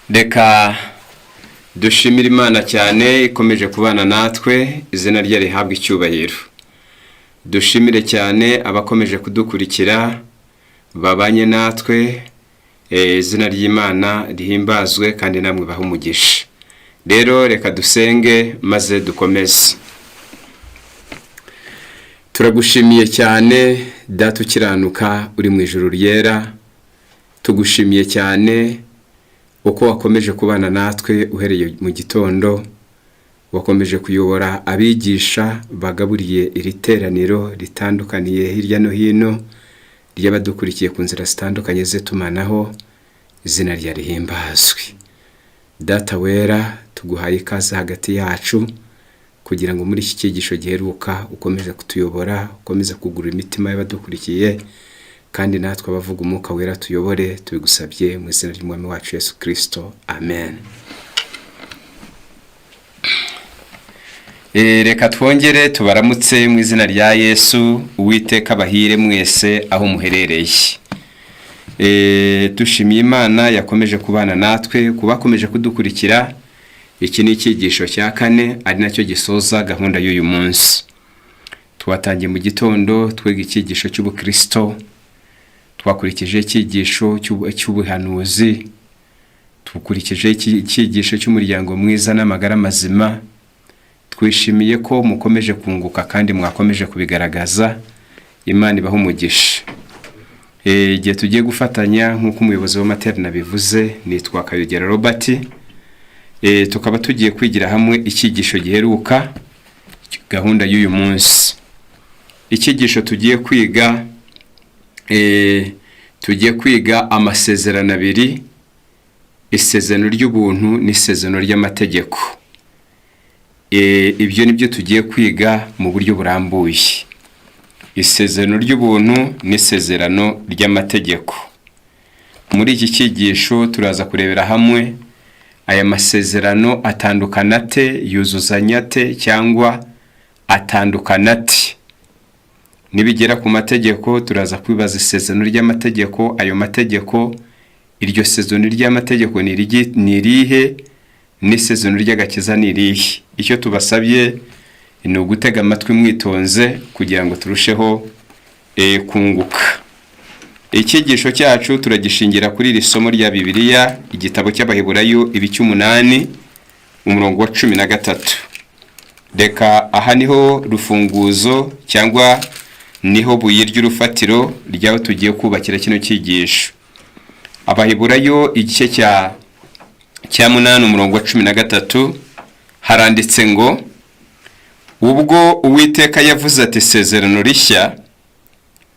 Reka dushimire Imana cyane ikomeje kubana natwe, izina rye rihabwa icyubahiro. Dushimire cyane abakomeje kudukurikira babanye natwe, izina ry'Imana rihimbazwe kandi namwe baha umugisha. Rero reka dusenge maze dukomeze. Turagushimiye cyane Data ukiranuka uri mu ijuru ryera, tugushimiye cyane uko wakomeje kubana natwe uhereye mu gitondo, wakomeje kuyobora abigisha bagaburiye iri teraniro ritandukaniye hirya no hino ry'abadukurikiye ku nzira zitandukanye zitumanaho, izina rya rihimbazwe. Data wera, tuguhaye ikaze hagati yacu kugira ngo muri iki cyigisho giheruka ukomeze kutuyobora, ukomeze kugura imitima y'abadukurikiye, kandi natwe abavuga umwuka wera tuyobore, tubigusabye mu izina ry'Umwami wacu Yesu Kristo, amen. Reka twongere tubaramutse mu izina rya Yesu. Uwiteka bahire mwese aho muherereye. Dushimiye Imana yakomeje kubana natwe, kubakomeje kudukurikira. Iki ni icyigisho cya kane ari nacyo gisoza gahunda y'uyu munsi. Twatangiye mu gitondo twiga icyigisho cy'ubukristo, twakurikije icyigisho cy'ubuhanuzi, tukurikije icyigisho cy'umuryango mwiza n'amagara mazima. Twishimiye ko mukomeje kunguka kandi mwakomeje kubigaragaza. Imana ibaha umugisha. Igihe tugiye gufatanya nk'uko umuyobozi w'amaterana bivuze, nitwa Kayogera Robert. Tukaba tugiye kwigira hamwe icyigisho giheruka gahunda y'uyu munsi. Icyigisho tugiye kwiga amasezerano abiri, isezerano ry'ubuntu n'isezerano ry'amategeko. Ibyo nibyo tugiye kwiga mu buryo burambuye. Isezerano ry'ubuntu n'isezerano ry'amategeko. Muri iki cyigisho turaza kurebera hamwe aya masezerano atandukana ate, yuzuzanya ate cyangwa atandukana ate. Nibigera ku mategeko turaza kwibaza isezerano ry'amategeko, ayo mategeko, iryo sezerano ry'amategeko ni irihe, n'isezerano ry'agakiza ni irihe. Icyo tubasabye ni ugutega amatwi mwitonze kugira ngo turusheho kunguka. Icyigisho cyacu turagishingira kuri iri somo rya Bibiliya, igitabo cy'Abaheburayo ibice 8 umurongo wa 13. Reka aha niho rufunguzo cyangwa niho buye ry'urufatiro ryaho tugiye kubakira kino cyigisho. Abaheburayo igice cya 8 umurongo wa 13 haranditse ngo, ubwo Uwiteka yavuze ati isezerano rishya,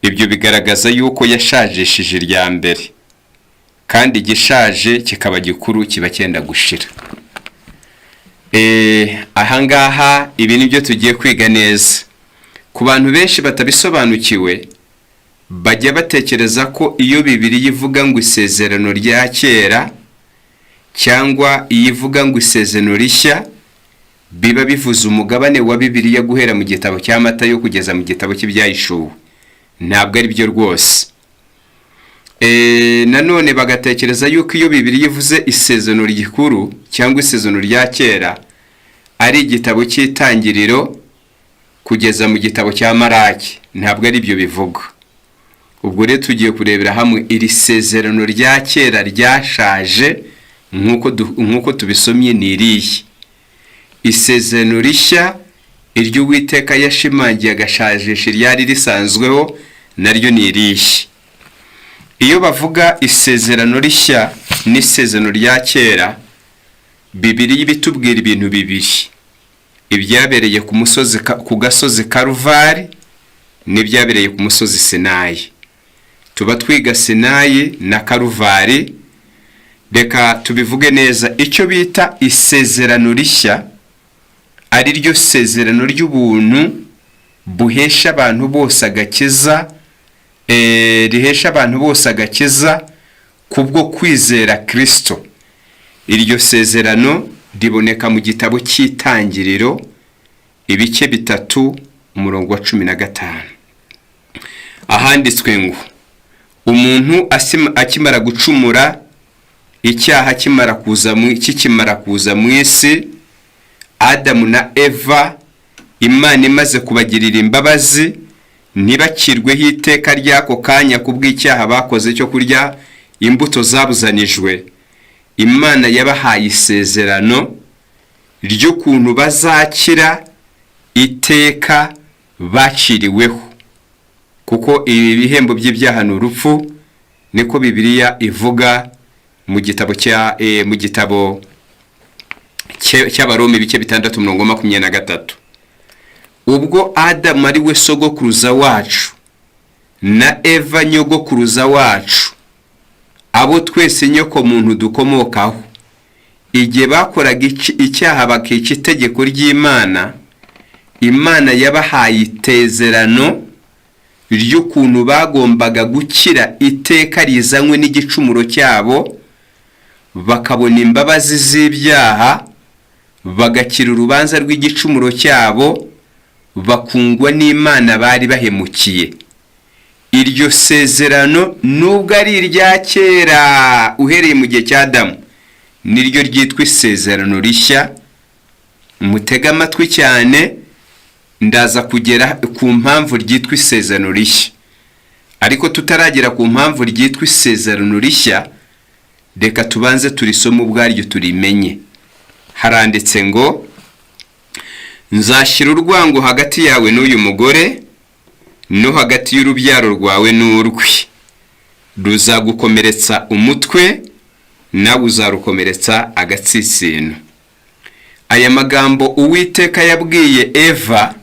ibyo bigaragaza yuko yashajishije irya mbere, kandi igishaje kikaba gikuru kiba cyenda gushira. Ahangaha ibi nibyo tugiye kwiga neza. Ku bantu benshi batabisobanukiwe, bajya batekereza ko iyo Bibiliya ivuga ngo isezerano rya kera cyangwa iyivuga ngo isezerano rishya, biba bivuze umugabane wa Bibiliya guhera mu gitabo cya Matayo kugeza mu gitabo cy'Ibyahishuwe. Ntabwo ari byo rwose. Nanone bagatekereza yuko iyo Bibiliya ivuze isezerano rikuru cyangwa isezerano rya kera ari igitabo cy'Itangiriro kugeza mu gitabo cya Maraki. Ntabwo ari byo bivuga. Ubwo rero tugiye kurebera hamwe iri sezerano rya kera ryashaje nk'uko tubisomye ni irihe. Isezerano rishya iryo Uwiteka yashimangiye agashajisha iryari risanzweho naryo ni irihe. Iyo bavuga isezerano rishya n'isezerano rya kera, Bibiliya bitubwira ibintu bibiri: ibyabereye ku gasozi Karuvari n'ibyabereye ku musozi Sinayi. Tuba twiga Sinayi na Karuvari. Reka tubivuge neza. Icyo bita isezerano rishya ari ryo sezerano ry'ubuntu buhesha abantu bose agakiza, rihesha abantu bose agakiza kubwo kwizera Kristo. Iryo sezerano riboneka mu gitabo cy'Itangiriro ibice 3 umurongo wa 15. Ahanditswe ngo, umuntu akimara gucumura icyaha kikimara kuza mu isi, Adamu na Eva Imana imaze kubagirira imbabazi ntibakirweho iteka ry'ako kanya kubw'icyaha bakoze cyo kurya imbuto zabuzanijwe, Imana yabahaye isezerano ry'ukuntu bazakira iteka baciriweho, kuko ibi bihembo by'ibyaha ni urupfu, niko Bibiliya ivuga mu gitabo cy'Abaroma ibice 6:23. Ubwo Adamu ari we sogokuruza wacu na Eva nyogokuruza wacu, abo twese nyoko muntu dukomokaho, igihe bakoraga icyaha bakica itegeko ry'Imana, Imana yabahaye itezerano ry'ukuntu bagombaga gukira iteka rizanywe n'igicumuro cyabo, bakabona imbabazi z'ibyaha, bagakira urubanza rw'igicumuro cyabo, bakungwa n'Imana bari bahemukiye. Iryo sezerano nubwo ari irya kera uhereye mu gihe cya Adamu, niryo ryitwa isezerano rishya. Mutega amatwi cyane, ndaza kugera ku mpamvu ryitwa isezerano rishya. Ariko tutaragera ku mpamvu ryitwa isezerano rishya, reka tubanze turisome ubwaryo turimenye. Haranditse ngo, nzashyira urwango hagati yawe n'uyu mugore no hagati y'urubyaro rwawe n'urwe, ruzagukomeretsa umutwe nawe uzarukomeretsa agatsitsino. Aya magambo Uwiteka yabwiye Eva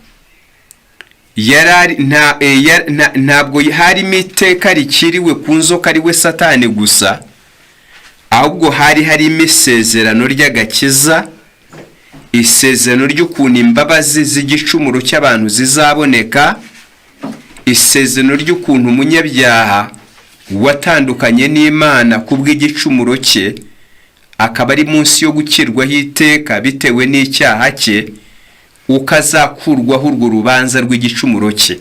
ntabwo harimo iteka rikiriwe ku nzoka ari we Satani gusa, ahubwo harimo isezerano ry'agakiza, isezerano ry'ukuntu imbabazi z'igicumuro cy'abantu zizaboneka, isezerano ry'ukuntu umunyabyaha watandukanye n'Imana kubw'igicumuro cye akaba ari munsi yo gukirwaho iteka bitewe n'icyaha cye, ukazakurwaho urwo rubanza rw'igicumuro cye.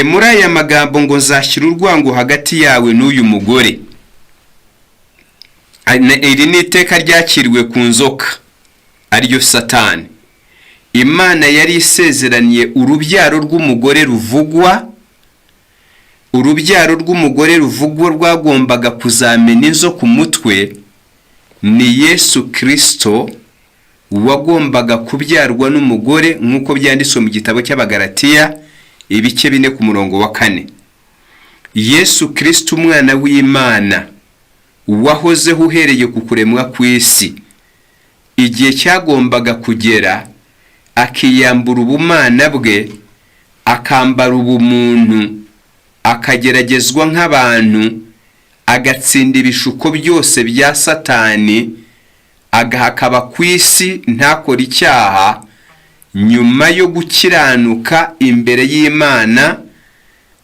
Muri aya magambo ngo nzashyira urwango hagati yawe n'uyu mugore, iri ni iteka ryakiriwe ku nzoka ariyo Satani. Imana yari isezeraniye urubyaro rw'umugore ruvugwa, urubyaro rw'umugore ruvugwa rwagombaga kuzamena inzoka umutwe, ni Yesu Kristo wagombaga kubyarwa n'umugore, nk'uko byanditswe mu gitabo cy'Abagalatiya ibice 4:4. Yesu Kristo umwana w'Imana wahozeho uhereye ku kuremwa kw'isi, igihe cyagombaga kugera akiyambura ubumana bwe, akambara ubumuntu, akageragezwa nk'abantu, agatsinda ibishuko byose bya Satani, agahakaba ku isi ntakora icyaha, nyuma yo gukiranuka imbere y'Imana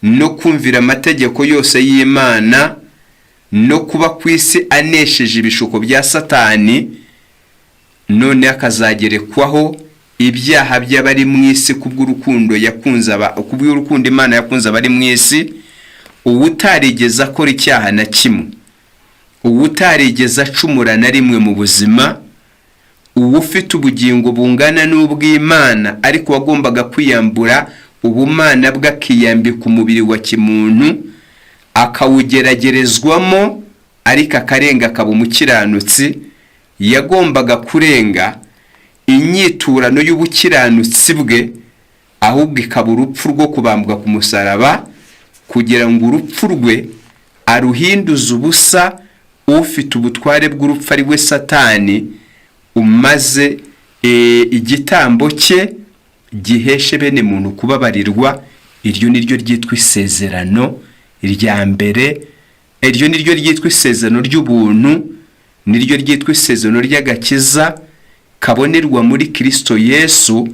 no kumvira amategeko yose y'Imana no kuba ku isi anesheje ibishuko bya Satani, none akazagerekwaho ibyaha by'abari mu isi kubw'urukundo Imana yakunze abari mu isi, uwutarigeze akora icyaha na kimwe, uwutarigeze acumura na rimwe mu buzima, uwufite ubugingo bungana n'ubw'Imana, ariko wagombaga kwiyambura ubumana bwe akiyambika umubiri wa kimuntu, akawugeragerezwamo, ariko akarenga akaba umukiranutsi. Yagombaga kurenga inyiturano y'ubukiranutsi bwe, ahubwo ikaba urupfu rwo kubambwa ku musaraba, kugira ngo urupfu rwe aruhinduze ubusa ufite ubutware bw'urupfu ari we Satani, umaze igitambo cye giheshe bene muntu kubabarirwa. Iryo niryo ryitwa isezerano rya mbere, iryo niryo ryitwa isezerano ry'ubuntu, niryo ryitwa isezerano ry'agakiza kabonerwa muri Kristo Yesu,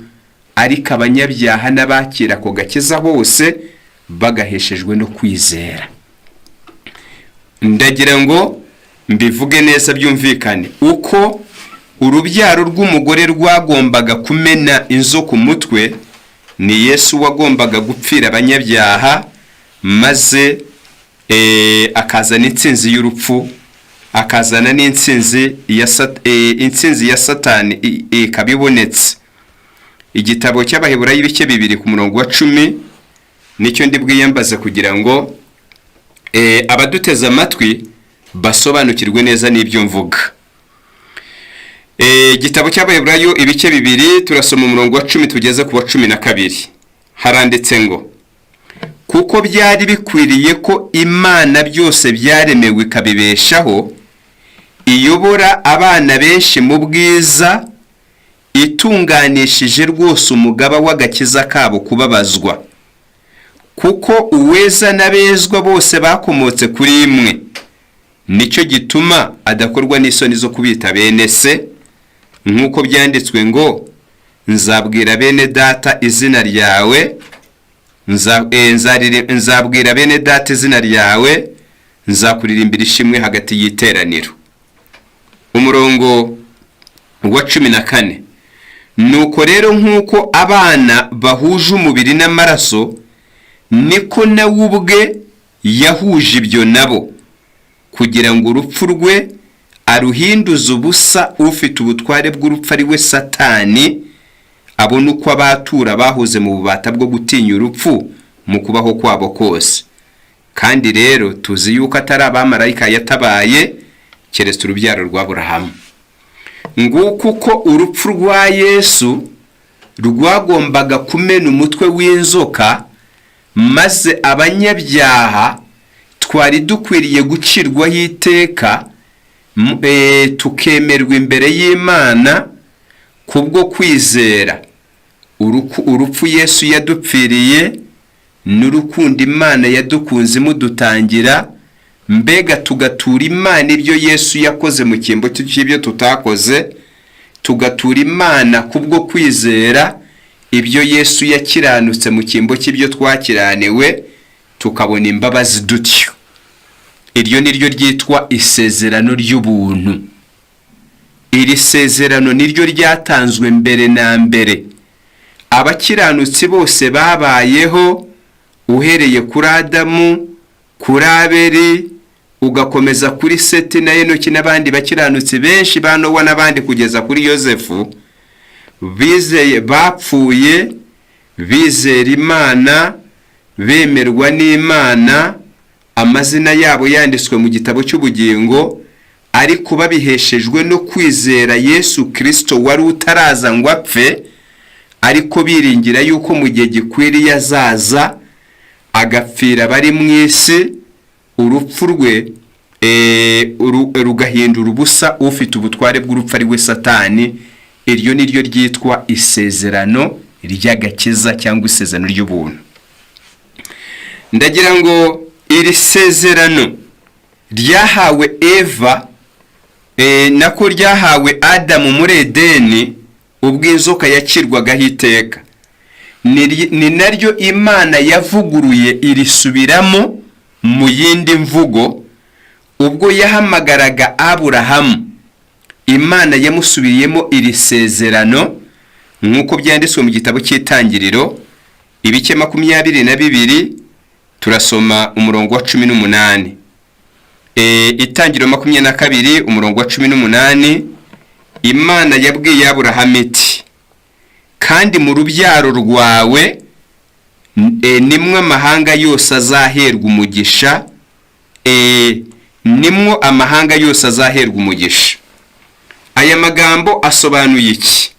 ariko abanyabyaha n'abakira ako gakiza bose bagaheshejwe no kwizera. Ndagira ngo mbivuge neza byumvikane, uko urubyaro rw'umugore rwagombaga kumena inzoka umutwe, ni Yesu wagombaga gupfira abanyabyaha maze akazana intsinzi y'urupfu akazana n'intsinzi ya Satani ikabibonetse. Igitabo cy'Abaheburayo ibice 2 ku murongo wa 10 nicyo ndi bwiyambaze kugira ngo abaduteza amatwi basobanukirwe neza n'ibyo mvuga. Igitabo cy'Abaheburayo ibice 2 turasoma umurongo wa 10 tugeze ku wa 12. Haranditse ngo kuko byari bikwiriye ko Imana byose byaremewe ikabibeshaho, iyobora abana benshi mu bwiza, itunganishije rwose umugaba w'agakiza kabo kubabazwa, kuko uweza n'abezwa bose bakomotse kuri imwe. Nicyo gituma adakorwa n'isoni zo kubita bene se, nk'uko byanditswe ngo nzabwira bene data izina ryawe, nzabwira bene data izina ryawe, nzakuririmbira ishimwe hagati y'iteraniro. Umurongo wa 14. Nuko rero nk'uko abana bahuje umubiri n'amaraso, niko nawe ubwe yahuje ibyo nabo, kugira ngo urupfu rwe aruhinduze ubusa ufite ubutware bw'urupfu ari we Satani, abone uko abatura bahoze mu bubata bwo gutinya urupfu mu kubaho kwabo kose. Kandi rero tuzi yuko atari abamarayika yatabaye, keretse urubyaro rwa Aburahamu. Nguko uko urupfu rwa Yesu rwagombaga kumena umutwe w'inzoka, maze abanyabyaha twari dukwiriye gucirwaho iteka, tukemerwa imbere y'Imana kubwo kwizera urupfu Yesu yadupfiriye n'urukundo Imana yadukunze imudutangira, mbega tugatura Imana ibyo Yesu yakoze mu cyimbo cy'ibyo tutakoze, tugatura Imana kubwo kwizera ibyo Yesu yakiranutse mu cyimbo cy'ibyo twakiraniwe, tukabona imbabazi dutyo. Iryo niryo ryitwa isezerano ry'ubuntu. Iri sezerano niryo ryatanzwe mbere na mbere. Abakiranutsi bose babayeho, uhereye kuri Adamu, kuri Abeli, ugakomeza kuri Seti na Enoki n'abandi bakiranutsi benshi ba Nowa n'abandi kugeza kuri Yosefu, bizeye bapfuye bizera Imana, bemerwa n'Imana, amazina yabo yanditswe mu gitabo cy'ubugingo, ariko babiheshejwe no kwizera Yesu Kristo wari utaraza ngo apfe, ariko biringira yuko mu gihe gikwiriye azaza agapfira bari mu isi, urupfu rwe rugahindura ubusa ufite ubutware bw'urupfu ari we Satani. Iryo niryo ryitwa isezerano ry'agakiza cyangwa isezerano ry'ubuntu. Ndagira ngo iri sezerano ryahawe Eva, nako ryahawe Adamu muri Edeni ubwo inzoka yakirwagaho iteka, ni naryo Imana yavuguruye irisubiramo mu yindi mvugo ubwo yahamagaraga Aburahamu. Imana yamusubiyemo iri sezerano nk'uko byanditswe mu gitabo cy'Itangiriro ibice 22, turasoma umurongo wa 18. Itangiriro 22 umurongo wa 18, Imana yabwiye Aburahamu iti, kandi mu rubyaro rwawe nimwe amahanga yose azaherwa umugisha, nimwo amahanga yose azaherwa umugisha. Aya magambo asobanuye iki?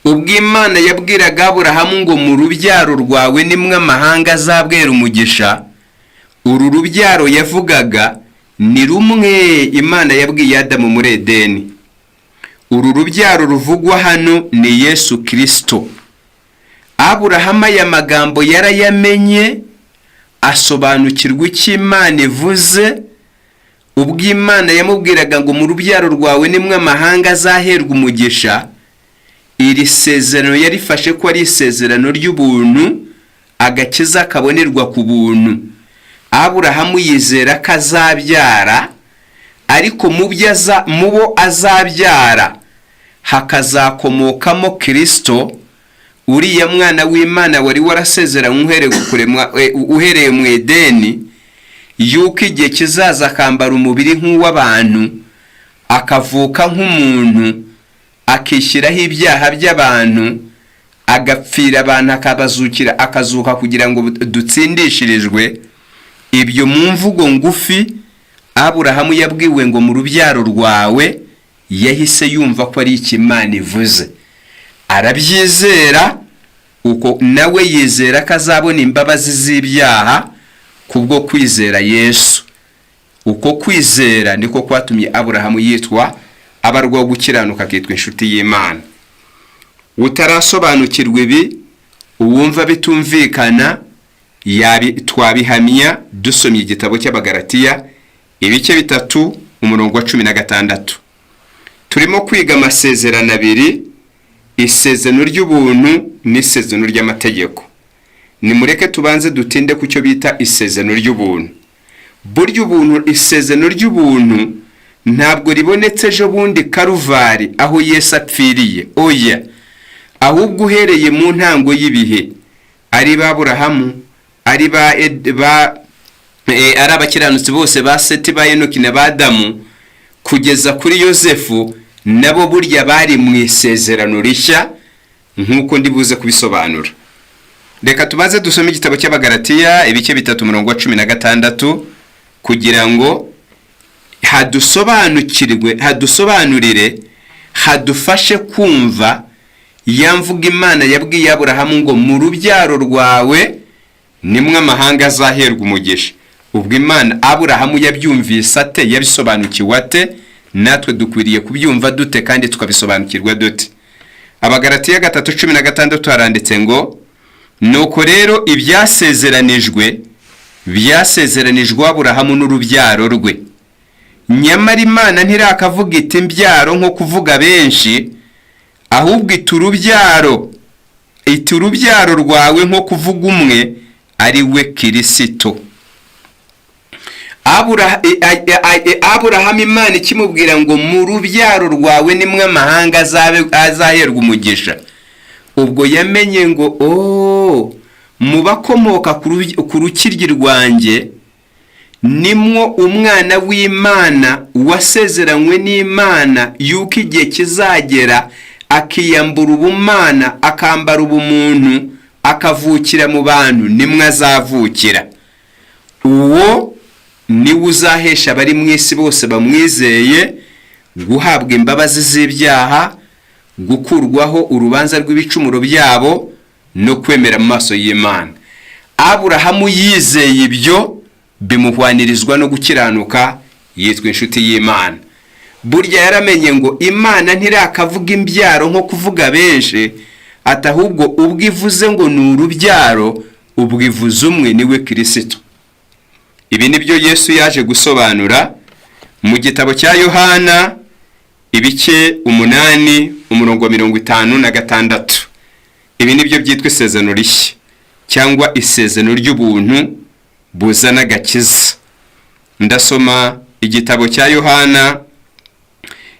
Ubwo Imana yabwiraga Aburahamu ngo mu rubyaro rwawe nimwe amahanga azabwera umugisha, uru rubyaro yavugaga ni rumwe Imana yabwiye Adamu muri Edeni. Uru rubyaro ruvugwa hano ni Yesu Kristo. Aburahamu aya magambo yarayamenye, asobanukirwa icyo Imana ivuze, ubwo Imana yamubwiraga ngo mu rubyaro rwawe nimwe amahanga azaherwa umugisha. Iri sezerano yarifashe ko ari isezerano ry'ubuntu, agakiza kabonerwa ku buntu. Aburahamu yizera ko azabyara, ariko mu bo azabyara hakazakomokamo Kristo, uriya mwana w'Imana wari warasezeranywe uhereye mu Edeni. yuko igihe kizaza akambara umubiri nk'uw'abantu, akavuka nk'umuntu, akishyiraho ibyaha by'abantu, agapfira abantu, akazuka kugira ngo dutsindishirizwe. Ibyo mu mvugo ngufi Aburahamu yabwiwe ngo mu rubyaro rwawe, yahise yumva ko ari Imana ivuze, arabyizera. Uko nawe yizera ko azabona imbabazi z'ibyaha kubwo kwizera Yesu. Uko kwizera niko kwatumye Aburahamu yitwa abarwa gukiranuka, akitwa inshuti y'Imana. Utarasobanukirwa ibi, uwumva bitumvikana, twabihamya dusomye igitabo cy'Abagalatiya ibice 3 umurongo wa 16. Turimo kwiga amasezerano abiri, isezerano ry'ubuntu n'isezerano ry'amategeko. Nimureke tubanze dutinde ku cyo bita isezerano ry'ubuntu. Burya ubuntu, isezerano ry'ubuntu ntabwo ribonetse ejo bundi Karuvari aho Yesu apfiriye, oya, ahubwo uhereye mu ntango y'ibihe, ari ba Aburahamu, ari abakiranutsi bose ba Seti, ba Enoki na ba Adamu, kugeza kuri Yosefu, nabo burya bari mu isezerano rishya nk'uko ndibuze kubisobanura. Reka tubaze dusome igitabo cy'Abagalatiya ibice 3 umurongo wa 16 kugira ngo hadusobanurire, hadufashe kumva yamvuga Imana yabwiye Aburahamu ngo mu rubyaro rwawe nimwe amahanga azaherwa umugisha. Ubwo Imana Aburahamu yabyumvise ate? Yabisobanukiwe ate? Natwe dukwiriye kubyumva dute kandi tukabisobanukirwa dute? Abagalatiya 3:16 haranditse ngo, nuko rero byasezeranijwe Aburahamu n'urubyaro rwe. Nyamara Imana ntirakavuga iti imbyaro nko kuvuga benshi, ahubwo iti urubyaro rwawe nko kuvuga umwe, ari we Kristo. Aburahamu Imana ikimubwira ngo mu rubyaro rwawe nimwe amahanga azaherwa umugisha, ubwo yamenye ngo mu bakomoka ku rukiryi rwanjye nimwo umwana w'Imana wasezeranywe n'Imana yuko igihe kizagera akiyambura ubumana, akambara ubumuntu, akavukira mu bantu, nimwe azavukira. Uwo niwe uzahesha abari mu isi bose bamwizeye guhabwa imbabazi z'ibyaha, gukurwaho urubanza rw'ibicumuro byabo, no kwemera mu maso y'Imana. Aburahamu yizeye ibyo, bimuhwanirizwa no gukiranuka, yitwa inshuti y'Imana. Burya yaramenye ngo Imana ntirakavuga imbyaro nko kuvuga benshi, atahubwo ubwo ivuze ngo ni urubyaro, ubwo ivuze umwe, niwe Kristo. Ibi nibyo Yesu yaje gusobanura mu gitabo cya Yohana ibice 8 umurongo 56. Ibi nibyo byitwa isezerano rishya cyangwa isezerano ry'ubuntu buzana agakiza. Ndasoma igitabo cya Yohana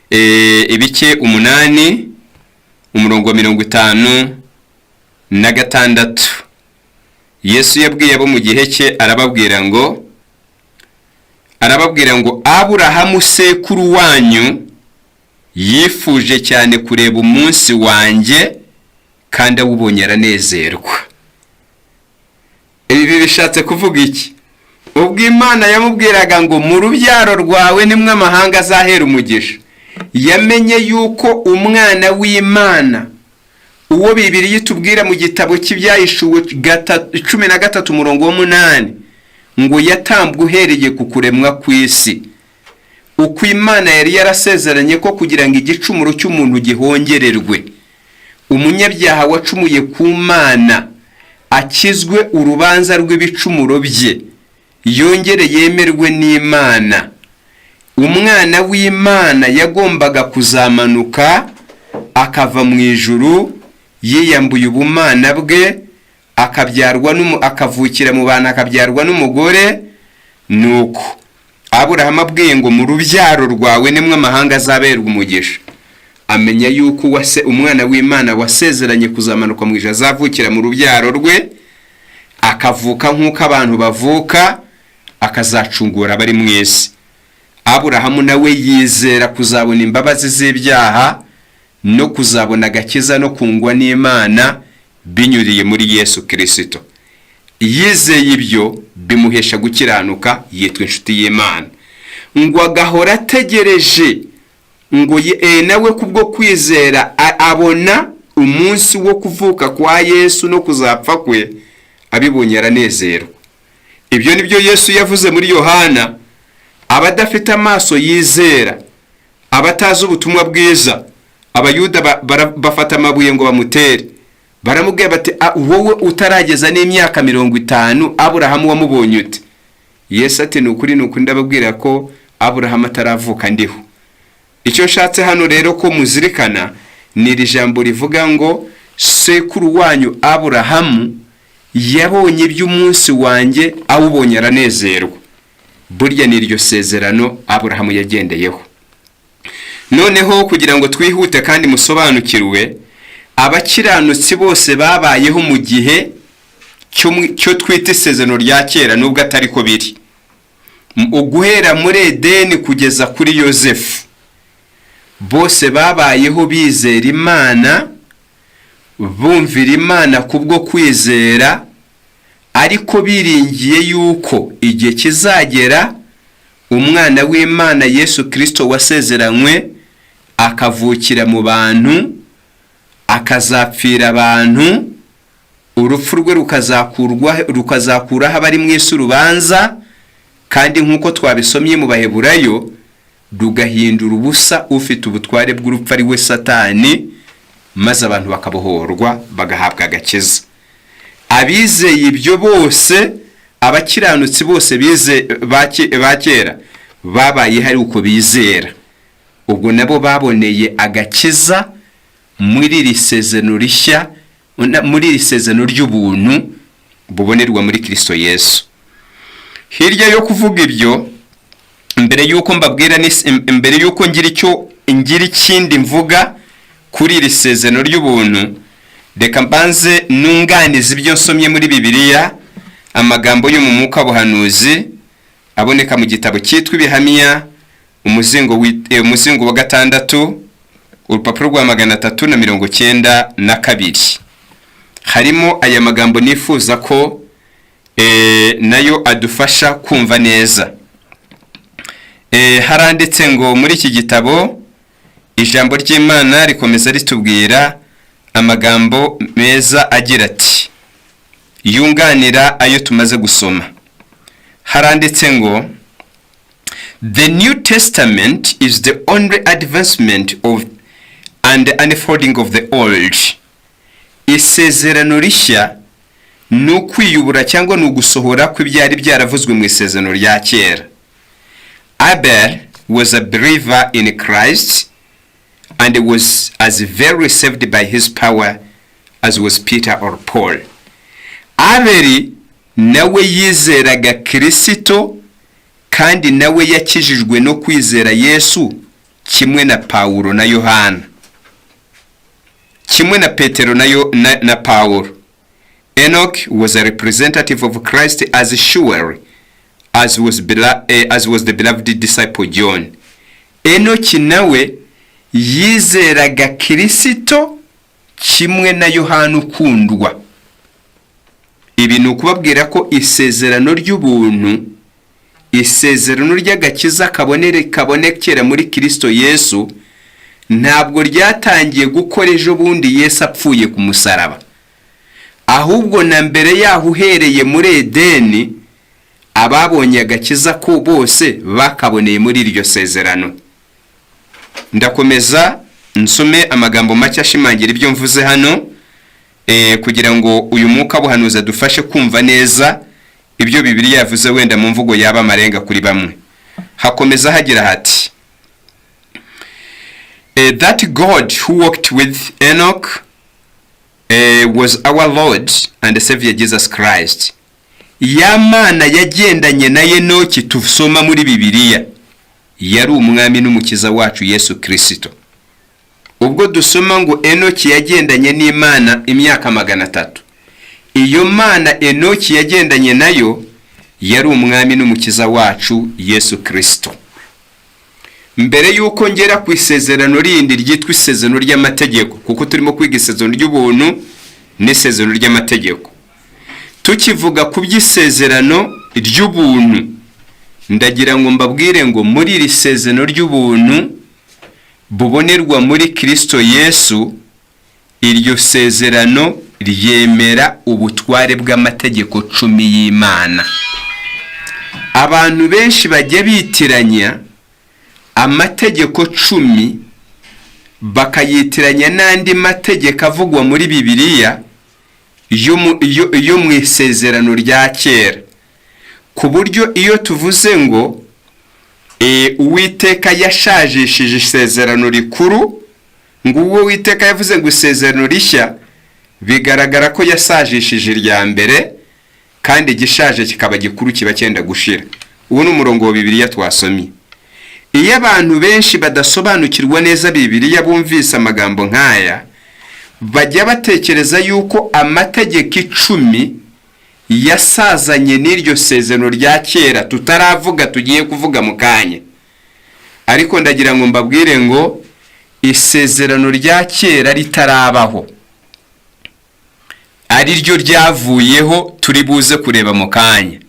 ibice 8 umurongo 56. Yesu yabwiye abo mu gihe cye, arababwira ngo Aburahamu sekuru wanyu yifuje cyane kureba umunsi wanjye, kandi awubonye aranezerwa. Ibi bishatse kuvuga iki? Ubwo Imana yamubwiraga ngo mu rubyaro rwawe nimwe amahanga azahera umugisha, yamenye yuko umwana w'Imana, uwo Bibiliya itubwira mu gitabo cy'Ibyahishuwe 13 umurongo wa 8, ngo yatambwe uhereye ku kuremwa kw'isi. Uko Imana yari yarasezeranye ko kugira ngo igicumuro cy'umuntu gihongererwe, umunyabyaha wacumuye ku Mana akizwe urubanza rw'ibicumuro bye, yongere yemerwe n'Imana. Umwana w'Imana yagombaga kuzamanuka akava mu ijuru, yiyambuye ubumana bwe, akavukira mu bantu, akabyarwa n'umugore. Nuko Aburahamu abwiye ngo mu rubyaro rwawe nimwe amahanga azaberwa umugisha, amenya yuko umwana w'Imana wasezeranye kuzamanuka mu ijuru azavukira mu rubyaro rwe, akavuka nk'uko abantu bavuka, akazacungura abari mu isi. Aburahamu nawe yizera kuzabona imbabazi z'ibyaha no kuzabona agakiza no kungwa n'Imana binyuriye muri Yesu Kristo. Yizeye ibyo bimuhesha gukiranuka, yitwa inshuti y'Imana. Ngo agahora ategereje ngo nawe kubwo kwizera abona umunsi wo kuvuka kwa Yesu no kuzapfa kwe, abibonye aranezerwa. Ibyo nibyo Yesu yavuze muri Yohana, abadafite amaso yizera, abatazi ubutumwa bwiza. Abayuda bafata amabuye ngo bamutere, baramubwira bati wowe utarageza n'imyaka 50 Aburahamu wamubonye ute? Yesu ati nukuri ndababwira ko Aburahamu ataravuka ndiho. Icyo nshatse hano rero ko muzirikana ni iri jambo rivuga ngo sekuru wanyu Aburahamu yabonye iby'umunsi wanjye, awubonye aranezerwa. Burya ni iryo sezerano Aburahamu yagendeyeho. Noneho kugira ngo twihute kandi musobanukirwe, abakiranutsi bose babayeho mu gihe cyo twita isezerano rya kera, nubwo atari ko biri. Uguhera muri Edeni kugeza kuri Yosefu, bose babayeho bizera Imana, bumvira Imana kubwo kwizera, ariko biringiye yuko igihe kizagera umwana w'Imana Yesu Kristo wasezeranywe akavukira mu bantu, akazapfira abantu, urupfu rwe rukazakuraho abari mu isi urubanza, kandi nk'uko twabisomye mu Baheburayo, rugahindura ubusa ufite ubutware bw'urupfu ari we Satani, maze abantu bakabohorwa bagahabwa agakiza. Abizeye ibyo bose, abakiranutsi bose bakera babaye hari uko bizera, ubwo nabo baboneye agakiza muri iri sezerano rishya, muri iri sezerano ry'ubuntu bubonerwa muri Kristo Yesu. Hirya yo kuvuga ibyo, mbere yuko mbabwira mbere yuko ngira ikindi mvuga kuri iri sezerano ry'ubuntu, reka mbanze nunganiza ibyo nsomye muri Bibiliya, amagambo yo mu mwuka buhanuzi aboneka mu gitabo cyitwa Ibihamya, umuzingo wa 6, urupapuro rwa 392. Harimo aya magambo nifuza ko nayo adufasha kumva neza. Haranditse ngo muri iki gitabo ijambo ry'Imana rikomeza ritubwira amagambo meza agira ati, yunganira ayo tumaze gusoma. Haranditse ngo the New Testament is the only advancement of and unfolding of the old. Isezerano rishya ni ukwiyubura cyangwa ni ugusohora kw'ibyari byaravuzwe mu isezerano rya kera. Abel was a believer in Christ and was as very saved by his power as was Peter or Paul. Abeli nawe yizeraga Kristo kandi nawe yakijijwe no kwizera Yesu, kimwe na Paulo na Yohana, kimwe na Petero na Paulo. Enoch was a representative of Christ as surely as was the beloved disciple John. Enoch nawe yizeraga Kristo kimwe na Yohana ukundwa. Ibi ni ukubabwira ko isezerano ry'ubuntu, isezerano ry'agakiza kabonekera muri Kristo Yesu, ntabwo ryatangiye gukora ejo bundi Yesu apfuye ku musaraba, ahubwo na mbere yaho uhereye muri Edeni, ababonye agakiza ko bose bakaboneye muri iryo sezerano. Ndakomeza nsome amagambo make ashimangira ibyo mvuze hano, kugira ngo uyu mwuka buhanuza dufashe kumva neza ibyo Bibiliya yavuze, wenda mu mvugo yaba marenga kuri bamwe. Hakomeza hagira hati, that God who walked with Enoch was our Lord and Savior Jesus Christ. Yamana yagendanye na Enoki tuvusoma muri Bibiliya yari umwami n'umukiza wacu Yesu Kristo. Ubwo dusoma ngo Enoki yagendanye n'Imana imyaka 300, iyo Mana Enoki yagendanye nayo yari umwami n'umukiza wacu Yesu Kristo. Mbere yuko ngera ku isezerano rindi ryitwa isezerano ry'amategeko, kuko turimo kwiga isezerano ry'ubuntu n'isezerano ry'amategeko, tukivuga ku by'isezerano ry'ubuntu, ndagira ngo mbabwire ngo muri iri sezerano ry'ubuntu bubonerwa muri Kristo Yesu, iryo sezerano ryemera ubutware bw'amategeko 10 y'Imana. Abantu benshi bajya bitiranya amategeko 10 bakayitiranya n'andi mategeko avugwa muri Bibiliya yo mu isezerano rya kera, ku buryo iyo tuvuze ngo Uwiteka yashajishije isezerano rikuru, ngo uwo Uwiteka yavuze ngo isezerano rishya, bigaragara ko yasajishije irya mbere kandi igishaje kikaba gikuru kiba cyenda gushira. Uwo ni umurongo wa Bibiliya twasomye. Iyo abantu benshi badasobanukirwa neza Bibiliya bumvise amagambo nk'aya, bajya batekereza yuko amategeko 10 yasazanye n'iryo sezerano rya kera tutaravuga tugiye kuvuga mu kanya. Ariko ndagira ngo mbabwire ngo isezerano rya kera ritarabaho, ari ryo ryavuyeho turi buze kureba mu kanya.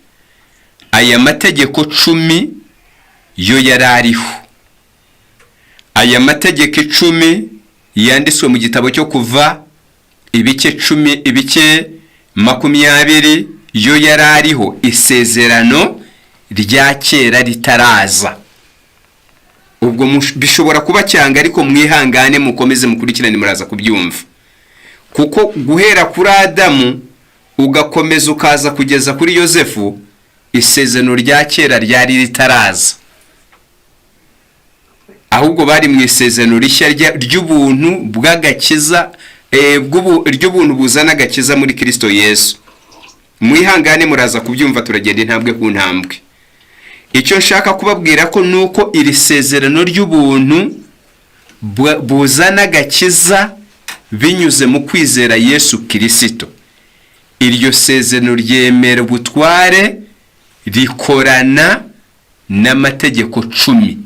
Aya mategeko 10 yo yarariho. Aya mategeko 10 yanditswe mu gitabo cyo Kuva ibice 20 yo yarariho, isezerano rya kera ritaraza. Ubwo bishobora kuba cyanga, ariko mwihangane mukomeze mukurikirane muraza kubyumva, kuko guhera kuri Adamu ugakomeza ukaza kugeza kuri Yosefu, isezerano rya kera ryari ritaraza, ahubwo bari mu isezerano rishya ry'ubuntu bw'agakiza, ry'ubuntu buzana agakiza muri Kristo Yesu. Mwihangane muraza kubyumva, turagenda intambwe ku ntambwe. Icyo nshaka kubabwira ko nuko iri sezerano ry'ubuntu buzana agakiza binyuze mu kwizera Yesu Kristo, iryo sezerano ryemera ubutware, rikorana n'amategeko 10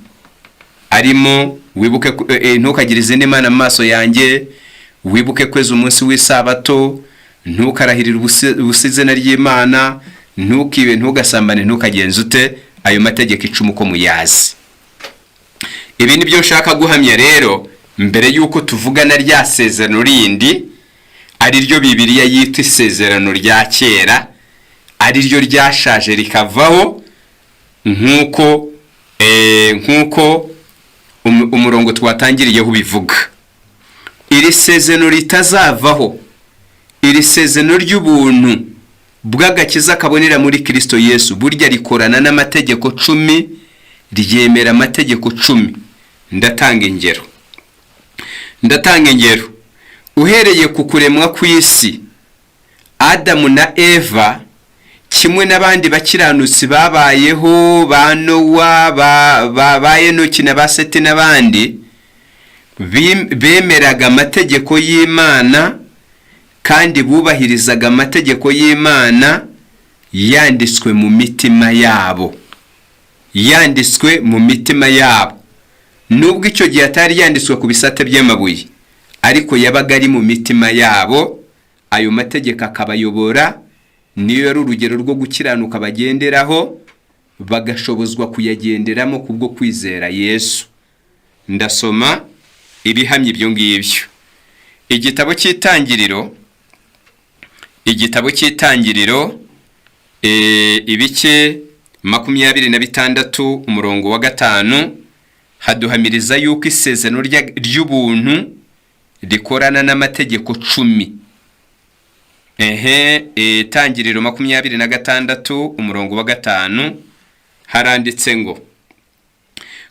arimo wibuke ntukagirize n'Imana amaso yanjye, wibuke kweza umunsi w'isabato, ntukarahirira ubusizena ry'Imana, ntukibe, ntugasambane, ntukagenza ute. Ayo mategeko 10 ko muyazi. Ibi ni byo nshaka guhamya rero mbere yuko tuvugana rya sezerano rindi, ari ryo Bibiliya yita isezerano rya kera, ari ryo ryashaje rikavaho, nkuko umurongo twatangiriyeho bivuga. Iri sezerano ritazavaho, iri sezerano ry'ubuntu bw'agakiza kabonera muri Kristo Yesu, burya rikorana n'amategeko 10, ryemera amategeko 10. Ndatanga ingero. Uhereye ku kuremwa kw'isi, Adamu na Eva kimwe n'abandi bakiranutsi babayeho, ba Nowa, ba Enoki na ba Seti n'abandi, bemeraga amategeko y'Imana kandi bubahirizaga amategeko y'Imana yanditswe mu mitima yabo. Nubwo icyo gihe atari yanditswe ku bisate by'amabuye, ariko yabaga ari mu mitima yabo. Ayo mategeko akabayobora, niyo yari urugero rwo gukiranuka bagenderaho, bagashobozwa kuyagenderamo kubwo kwizera Yesu. Ndasoma ibihamye ibyo ngibyo. Igitabo cy'Itangiriro ibice 26 umurongo wa 5 haduhamiriza yuko isezerano ry'ubuntu rikorana n'amategeko 10. Itangiriro 26 umurongo wa 5 haranditse ngo,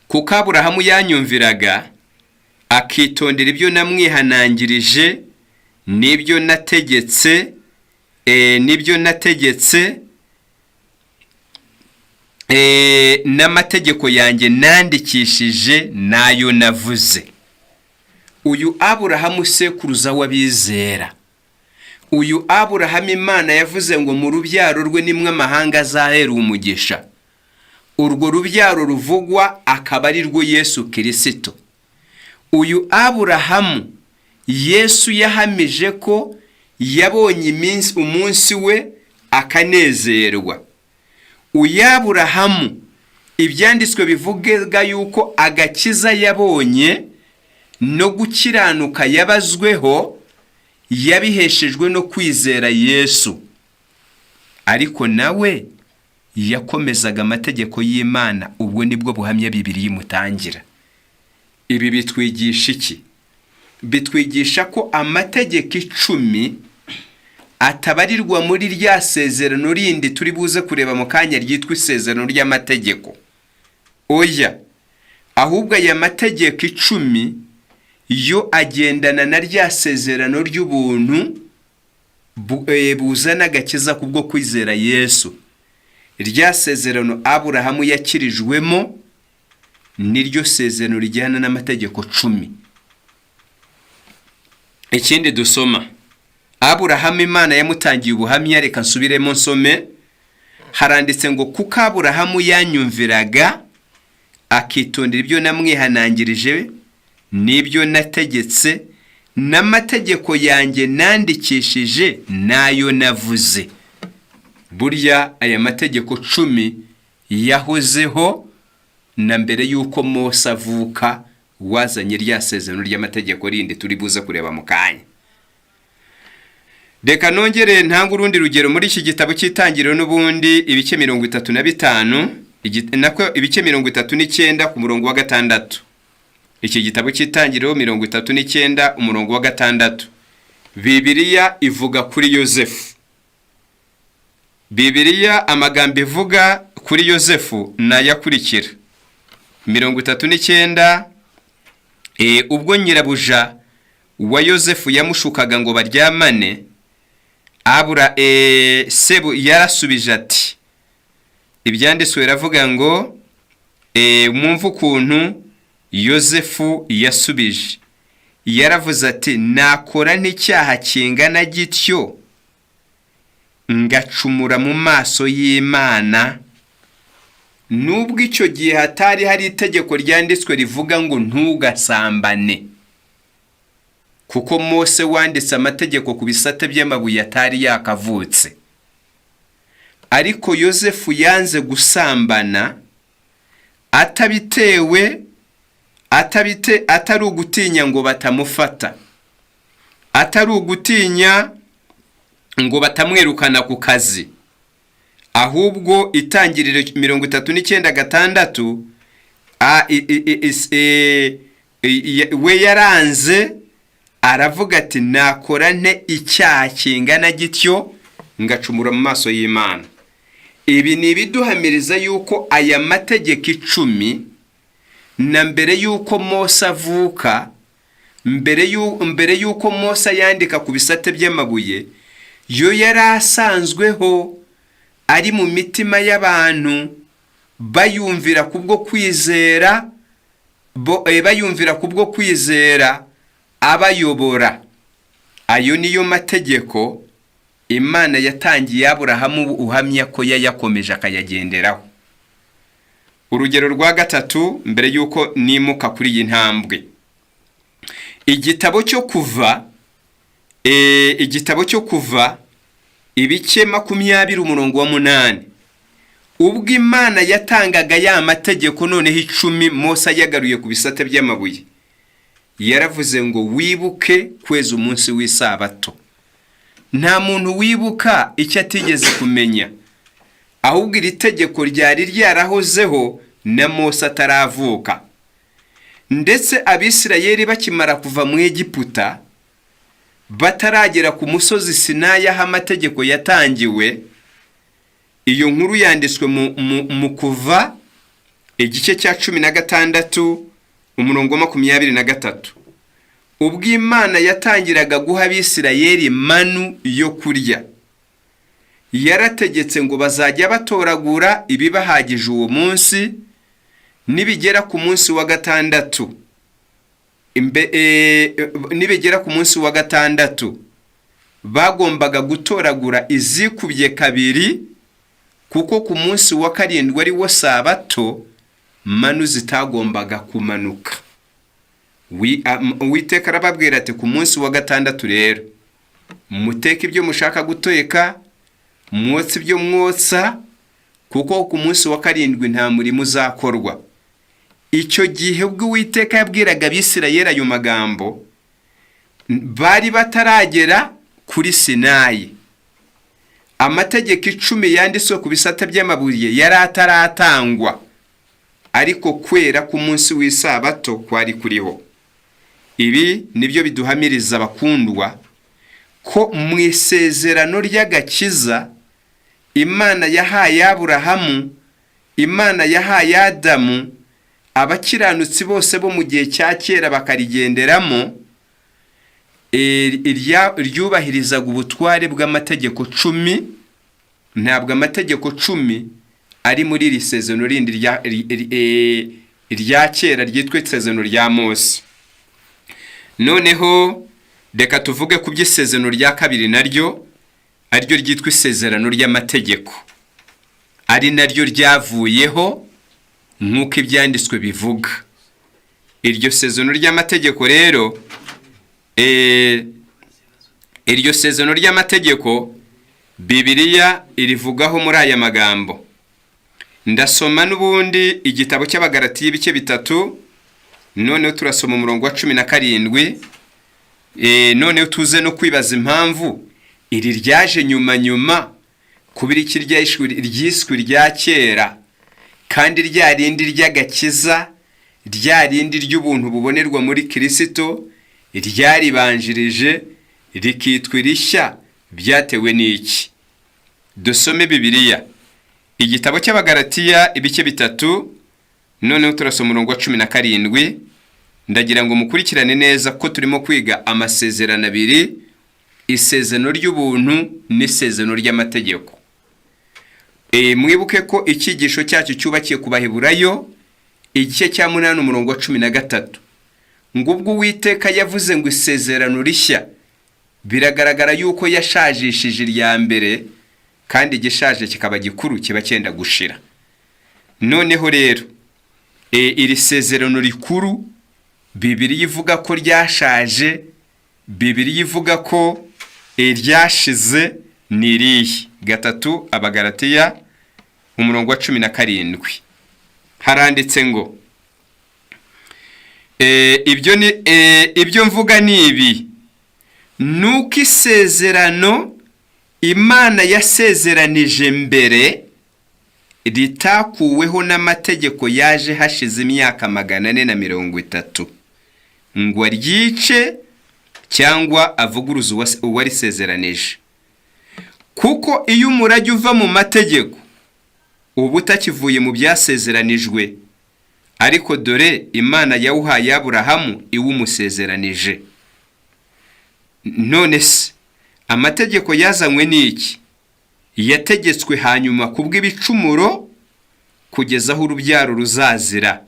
kuko Aburahamu yanyumviraga akitondera ibyo namwihanangirije n'ibyo nategetse n'amategeko yanjye nandikishije nayo navuze. Uyu Aburahamu sekuruza w'abizera, uyu Aburahamu Imana yavuze ngo mu rubyaro rwe nimwe amahanga azahera umugisha. Urwo rubyaro ruvugwa akaba ari rwo Yesu Kirisito. Uyu Aburahamu Yesu yahamije ko yabonye umunsi we akanezerwa. Uyu Aburahamu ibyanditswe bivuga yuko agakiza yabonye no gukiranuka yabazweho yabiheshejwe no kwizera Yesu. Ariko nawe yakomezaga amategeko y'Imana. Ubwo nibwo buhamya Bibiliya imutangira. Ibi bitwigisha iki? Bitwigisha ko amategeko 10 atabarirwa muri rya sezerano rindi turi buze kureba mu kanya ryitwa isezerano ry'amategeko. Oya, ahubwo aya mategeko 10 yo agendana na rya sezerano ry'ubuntu buzana agakiza kubwo kwizera Yesu. Rya sezerano Aburahamu yakirijwemo niryo sezerano rijyana n'amategeko 10. Ikindi dusoma, Aburahamu Imana yamutangiye ubuhamya. Reka nsubiremo nsome. Haranditse ngo kuko Aburahamu yanyumviraga akitondera ibyo namwihanangirije n'ibyo nategetse, n'amategeko yanjye nandikishije nayo navuze. Burya aya mategeko 10 yahozeho na mbere yuko Mose avuka, wazanye rya sezerano ry'amategeko rindi turi buze kureba mu kanya. Reka nongere ntanga urundi rugero muri iki gitabo cy'Itangiriro n'ubundi ibice 35 nako ibice 39 ku murongo wa 6. Iki gitabo cy'Itangiriro 39 umurongo wa 6. Bibiliya ivuga kuri Yosefu. Bibiliya amagambo ivuga kuri Yosefu nayakurikira. 39 ubwo nyirabuja wa Yosefu yamushukaga ngo baryamane, Sebu yarasubije ati, ibyanditswe biravuga ngo mwumva ukuntu Yosefu yasubije. Yaravuze ati, nakora n'icyaha kingana gityo ngacumura mu maso y'Imana. Nubwo icyo gihe hatari hari itegeko ryanditswe rivuga ngo ntugasambane, kuko Mose wanditse amategeko ku bisate by'amabuye atari yakavutse. Ariko Yosefu yanze gusambana atabitewe atari ugutinya ngo batamufata, atari ugutinya ngo batamwirukana ku kazi. Ahubwo Itangiriro 39:6 we yaranze aravuga ati, nakora nte icyaha kingana gityo ngacumura mu maso y'Imana. Ibi ni biduhamiriza yuko aya mategeko 10 na mbere yuko Mose avuka, mbere yuko Mose yandika ku bisate by'amabuye, yo yarasanzweho ari mu mitima y'abantu bayumvira kubwo kwizera, bayumvira kubwo kwizera abayobora. Ayo niyo mategeko Imana yatangiye Aburahamu uhamya ko yayakomeje akayagenderaho. Urugero rwa 3 mbere yuko nimuka kuri iyi ntambwe. Igitabo cyo kuva ibice 20 umurongo wa 8. Ubwo Imana yatangaga ya mategeko noneho 10 Mose yagaruye ku bisate by'amabuye, yaravuze ngo wibuke kweza umunsi w'isabato. Nta muntu wibuka icyo atigeze kumenya, ahubwo iri tegeko ryari ryarahozeho na Mose ataravuka. Ndetse Abisirayeli bakimara kuva mu Egiputa bataragera ku musozi Sinayi aho amategeko yatangiwe, iyo nkuru yanditswe mu Kuva igice cya 16 umurongo wa 23. Ubwo Imana yatangiraga guha Abisirayeli manu yo kurya, yarategetse ngo bazajya batoragura ibibahagije uwo munsi, nibigera ku munsi wa 6 nibigera ku munsi wa 6 bagombaga gutoragura izikubye kabiri, kuko ku munsi wa karindwi ari wo sabato manu zitagombaga kumanuka. Uwiteka arababwira ati ku munsi wa gatandatu rero muteke ibyo mushaka guteka, mwotsa ibyo mwotsa, kuko ku munsi wa karindwi nta murimo uzakorwa. Icyo gihe ubwo Uwiteka yabwiraga Abisirayeli ayo magambo, bari bataragera kuri Sinayi. Amategeko 10 yanditswe ku bisate by'amabuye yari ataratangwa, ariko kwera ku munsi w'isabato kwari kuriho. Ibi nibyo biduhamiriza abakundwa ko mu isezerano ry'agakiza Imana yahaye Aburahamu, Imana yahaye Adamu, abakiranutsi bose bo mu gihe cya kera bakarigenderamo, ryubahirizaga ubutware bw'amategeko 10. Ntabwo amategeko 10 ari muri iri sezerano rindi rya kera ryitwa isezerano rya Mose. Noneho reka tuvuge ku by'isezerano rya kabiri naryo, ariryo ryitwa isezerano ry'amategeko, ari naryo ryavuyeho nk'uko ibyanditswe bivuga. Iryo sezerano ry'amategeko rero, iryo sezerano ry'amategeko Bibiliya irivugaho muri aya magambo. Ndasoma n'ubundi igitabo cy'Abagalatiya ibice 3, noneho turasoma umurongo wa 17. Noneho tuze no kwibaza impamvu iri ryaje nyuma kubira iki ryiswe rya kera, kandi rya rindi ry'agakiza, rya rindi ry'ubuntu bubonerwa muri Kristo ryaribanjirije rikitwa rishya, byatewe n'iki? Dusome Bibiliya igitabo cy'Abagalatiya ibice 3, noneho turasoma umurongo wa 17. Ndagira ngo mukurikirane neza ko turimo kwiga amasezerano abiri, isezerano ry'ubuntu n'isezerano ry'amategeko. Mwibuke ko icyigisho cyacu cyubakiye ku Baheburayo igice cya 8 umurongo wa 13, ngo ubwo Uwiteka yavuze ngo isezerano rishya, biragaragara yuko yashajishije irya mbere, kandi igishaje kikaba gikuru kiba cyenda gushira. Noneho rero iri sezerano rikuru Bibiliya ivuga ko ryashaje, Bibiliya ivuga ko ryashize ni irihe? 3 Abagalatiya umurongo wa 17 haranditse ngo ibyo mvuga ni ibi: nuko isezerano Imana yasezeranije mbere ritakuweho n'amategeko yaje hashize imyaka 430, ngo ryice cyangwa avuguruze uwarisezeranije. Kuko iyo umurage uva mu mategeko uba utakivuye mu byasezeranijwe, ariko dore Imana yawuhaye Aburahamu iwumusezeranije. None se amategeko yazanywe n'iki? Yategetswe hanyuma kubw'ibicumuro, kugeza aho urubyaro ruzazira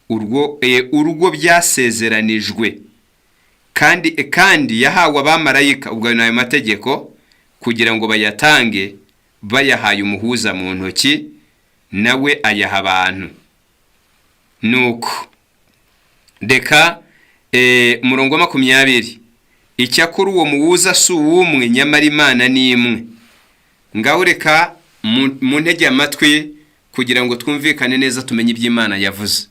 urwo byasezeranijwe, kandi yahawe abamarayika ubwo nayo mategeko kugira ngo bayatange, bayahaye umuhuza mu ntoki, nawe ayaha abantu. Nuko deka murongo wa 20, icyakora uwo muhuza si uw'umwe, nyamara Imana ni imwe. Ngaho reka mu ntege amatwi kugira ngo twumvikane neza, tumenye iby'Imana yavuze.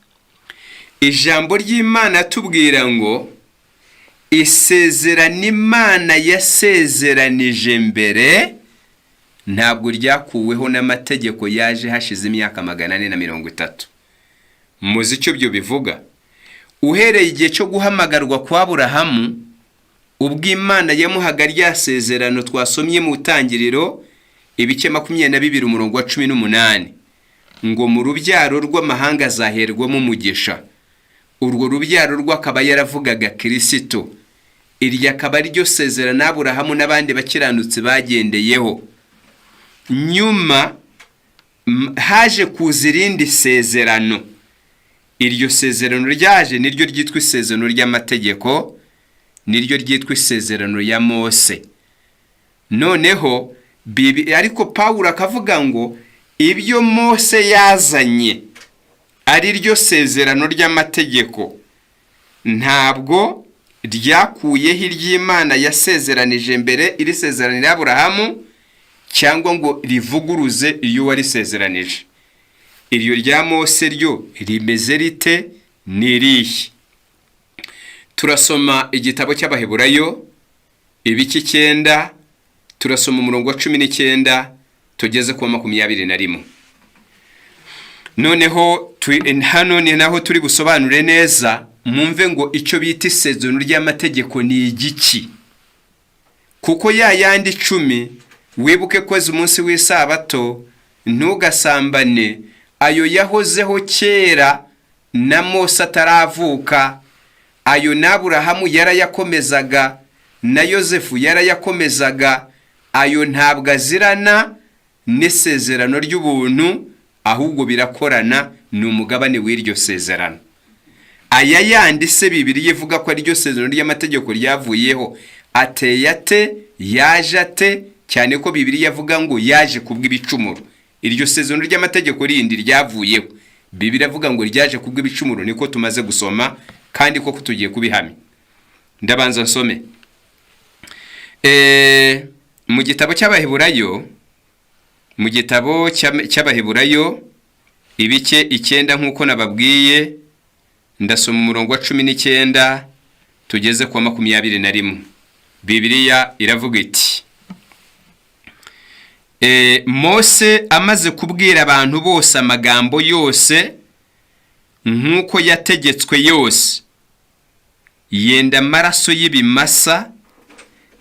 Ijambo ry'Imana tubwira ngo isezerano Imana yasezeranije mbere ntabwo ryakuweho n'amategeko yaje hashize imyaka 430. Muzi icyo byo bivuga? Uhereye igihe cyo guhamagarwa kwa Aburahamu, ubwo Imana yamuhaga rya sezerano twasomye mu Tangiriro ibice 22 umurongo wa 18, ngo mu rubyaro rw'amahanga azaherwamo umugisha. Urwo rubyaro rw'akaba yaravugaga Kristo. Iryo akaba ryo sezerano Aburahamu n'abandi bakiranutsi bagendeyeho. Nyuma haje kuza irindi sezerano. Iryo sezerano ryaje niryo ryitwa isezerano ry'amategeko, niryo ryitwa isezerano ya Mose. noneho ariko Pawulo akavuga ngo ibyo Mose yazanye ari ryo sezerano ry'amategeko ntabwo ryakuyeho iry'Imana yasezeranije mbere iri sezerano Aburahamu cyangwa ngo rivuguruze iyo warisezeranije. Iryo rya Mose ryo rimeze rite? Nirihe? Turasoma igitabo cy'Abaheburayo ibice 9, turasoma umurongo wa 19 tugeze ku 21. Noneho hano ni naho turi busobanure neza, mwumve ngo icyo bita isezerano ry'amategeko ni igiki. Kuko yandi 10 wibuke kweza umunsi w'isabato, ntugasambane, ayo yahozeho kera na Mose ataravuka, ayo n'Aburahamu yarayakomezaga na Yosefu yarayakomezaga, ayo ntabwo azirana n'isezerano ry'ubuntu, ahubwo birakorana, ni umugabane w'iryo sezerano. Aya yandi se Bibiliya ivuga ko ari ryo sezerano ry'amategeko ryavuyeho, ateye ate, yaje ate, cyane ko Bibiliya avuga ngo yaje kubw'ibicumuro. Iryo sezerano ry'amategeko rindi ryavuyeho, Bibiliya avuga ngo ryaje kubw'ibicumuro, niko tumaze gusoma kandi ko tugiye kubihamya. Ndabanza nsome mu gitabo cy'Abaheburayo, mu gitabo cy'Abaheburayo ibice 9 nkuko nababwiye, ndasoma umurongo wa 19 tugeze ku 21. Bibiliya iravuga iti: Mose amaze kubwira abantu bose amagambo yose nkuko yategetswe yose, yenda amaraso y'ibimasa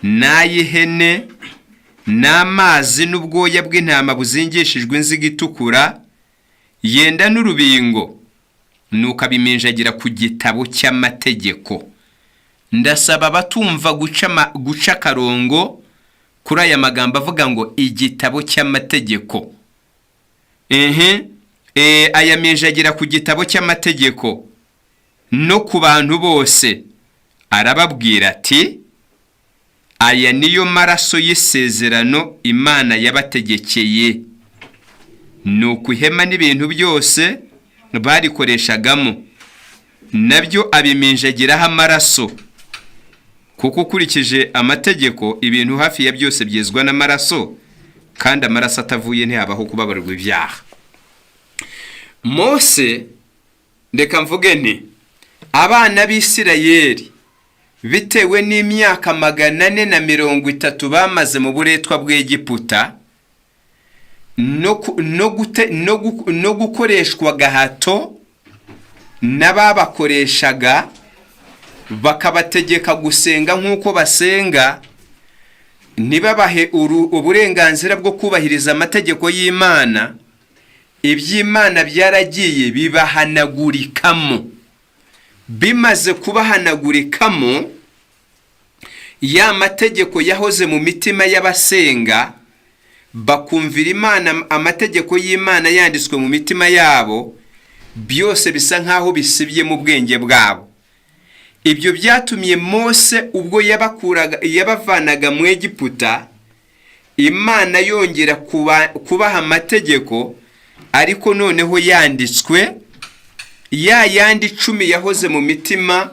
n'ay'ihene n'amazi n'ubwoya bw'intama buzingishijwe inziga itukura, yenda n'urubingo, nuko abiminjagira ku gitabo cy'amategeko. Ndasaba batumva guca karongo kuri aya magambo avuga ngo igitabo cy'amategeko. Ayaminjagira ku gitabo cy'amategeko no ku bantu bose, arababwira ati: aya niyo maraso y'isezerano Imana yabategekeye. Nuko ihema n'ibintu byose barikoreshagamo nabyo abiminjagiraho amaraso, kuko ukurikije amategeko ibintu hafi ya byose byezwa n'amaraso, kandi amaraso atavuye ntihabaho kubabarirwa ibyaha. Mose, ndeka mvuge nti, abana b'Isirayeli bitewe n'imyaka 430 bamaze mu buretwa bw'Egiputa no gukoreshwa gahato n'ababakoreshaga, bakabategeka gusenga nk'uko basenga, ntibabahe uburenganzira bwo kubahiriza amategeko y'Imana, iby'Imana byaragiye bibahanagurikamo. Bimaze kubahanagurikamo, ya mategeko yahoze mu mitima y'abasenga, bakumvira Imana, amategeko y'Imana yanditswe mu mitima yabo, byose bisa nkaho bisibye mu bwenge bwabo. Ibyo byatumye Mose ubwo yabavanaga mu Egiputa, Imana yongera kubaha amategeko, ariko noneho yanditswe, yandi 10 yahoze mu mitima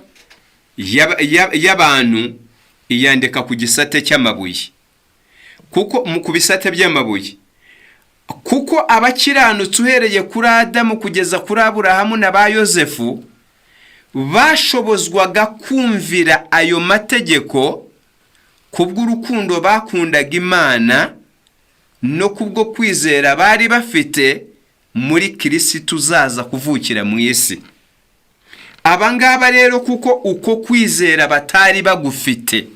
y'abantu iyandika ku gisate cy'amabuye. Kuko mu kubisate by'amabuye, kuko abakiranutse uhereye kuri Adamu kugeza kuri Aburahamu na ba Yosefu bashobozwaga kumvira ayo mategeko kubw'urukundo bakundaga Imana no kubwo kwizera bari bafite muri Kristo uzaza kuvukira mu isi. Abangaba rero kuko uko kwizera batari bagufite,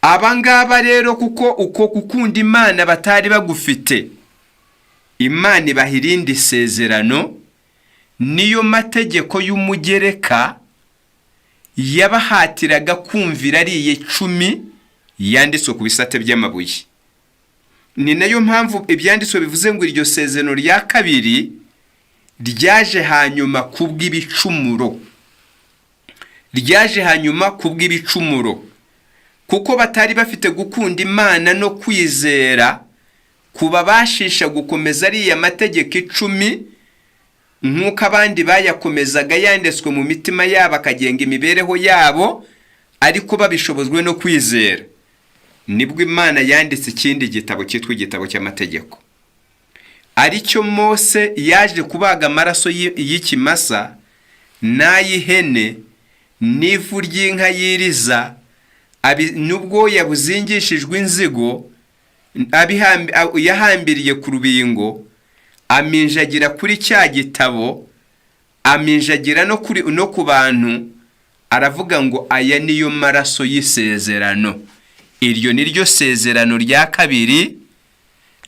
abangaba rero kuko uko gukunda Imana batari bagufite, Imana ibahirinde isezerano, niyo mategeko y'umugereka yabahatiraga kumvira ariye 10 yanditswe ku bisate by'amabuye. Ni nayo mpamvu ibyanditswe bivuze ngo iryo sezerano rya kabiri ryaje hanyuma kubw'ibicumuro, ryaje hanyuma kubw'ibicumuro. kuko batari bafite gukunda Imana no kwizera kubabashisha gukomeza ariya mategeko 10 nk'uko abandi bayakomezaga yanditswe mu mitima yabo akagenga imibereho yabo, ariko babishobozwe no kwizera. Nibwo Imana yanditse ikindi gitabo cyitwa igitabo cy'amategeko, aricyo Mose yaje kubaga amaraso y'ikimasa n'ay'ihene n'ivu ry'inka yiriza nubwo yabuzingishijwe inzigo, yahambiriye ku rubingo, aminjagira kuri cya gitabo, aminjagira no ku bantu, aravuga ngo aya niyo maraso y'isezerano. Iryo niryo sezerano rya kabiri,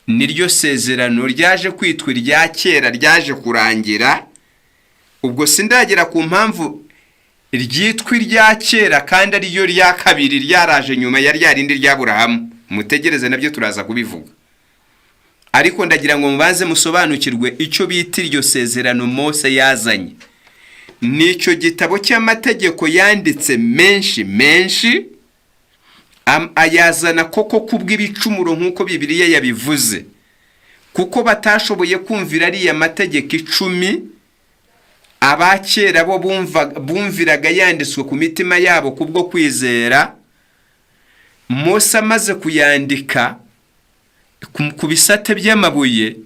niryo sezerano ryaje kwitwa irya kera, ryaje kurangira. Ubwo sindagera ku mpamvu ryitwa irya kera kandi ariyo rya kabiri ryaraje nyuma ya ryarindi rya Aburahamu. Mutegereze nabyo turaza kubivuga, ariko ndagira ngo mubanze musobanukirwe icyo bita iryo sezerano Mose yazanye. Nicyo gitabo cy'amategeko yanditse menshi ayazana koko kubw'ibicumuro nk'uko Bibiliya yabivuze, kuko batashoboye kumvira ariya mategeko 10. Abakera bo bumviraga yanditswe ku mitima yabo kubwo kwizera. Mose amaze kuyandika ku bisate by'amabuye,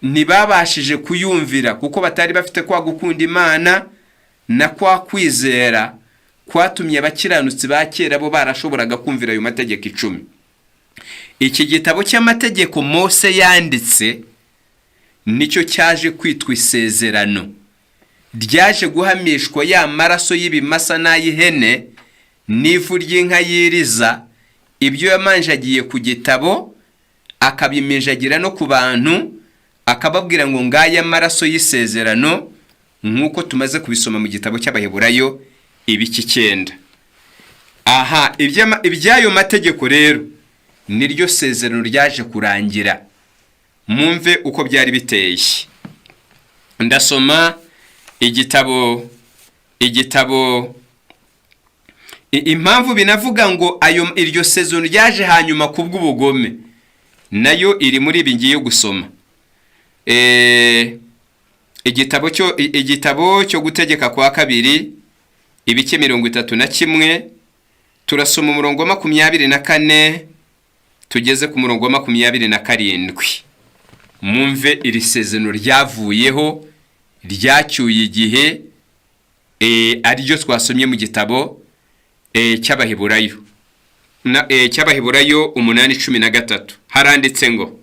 ntibabashije kuyumvira kuko batari bafite kwa gukunda Imana na kwa kwizera kwatumye abakiranutsi ba kera bo barashoboraga kumvira ayo mategeko 10. Iki gitabo cy'amategeko Mose yanditse nicyo cyaje kwitwa isezerano, ryaje guhamishwa ya maraso y'ibimasa n'ay'ihene n'ivu ry'inka yiriza. Ibyo yamanjagiye ku gitabo akabiminjagira no ku bantu, akababwira ngo ngaya maraso y'isezerano, nk'uko tumaze kubisoma mu gitabo cy'Abaheburayo ibice 9. Aha, ibyayo mategeko rero niryo sezerano ryaje kurangira. Mwumve uko byari biteye. Ndasoma igitabo impamvu binavuga ngo iryo sezerano ryaje hanyuma kubw'ubugome, nayo iri muri ibi ngiye gusoma. Igitabo cyo gutegeka kwa kabiri ibice 31, turasoma umurongo wa 24 tugeze ku murongo wa 27. Mwumve iri sezerano ryavuyeho, ryacyuye igihe, ariryo twasomye mu gitabo cy'Abaheburayo. Cy'Abaheburayo 8:13 haranditse ngo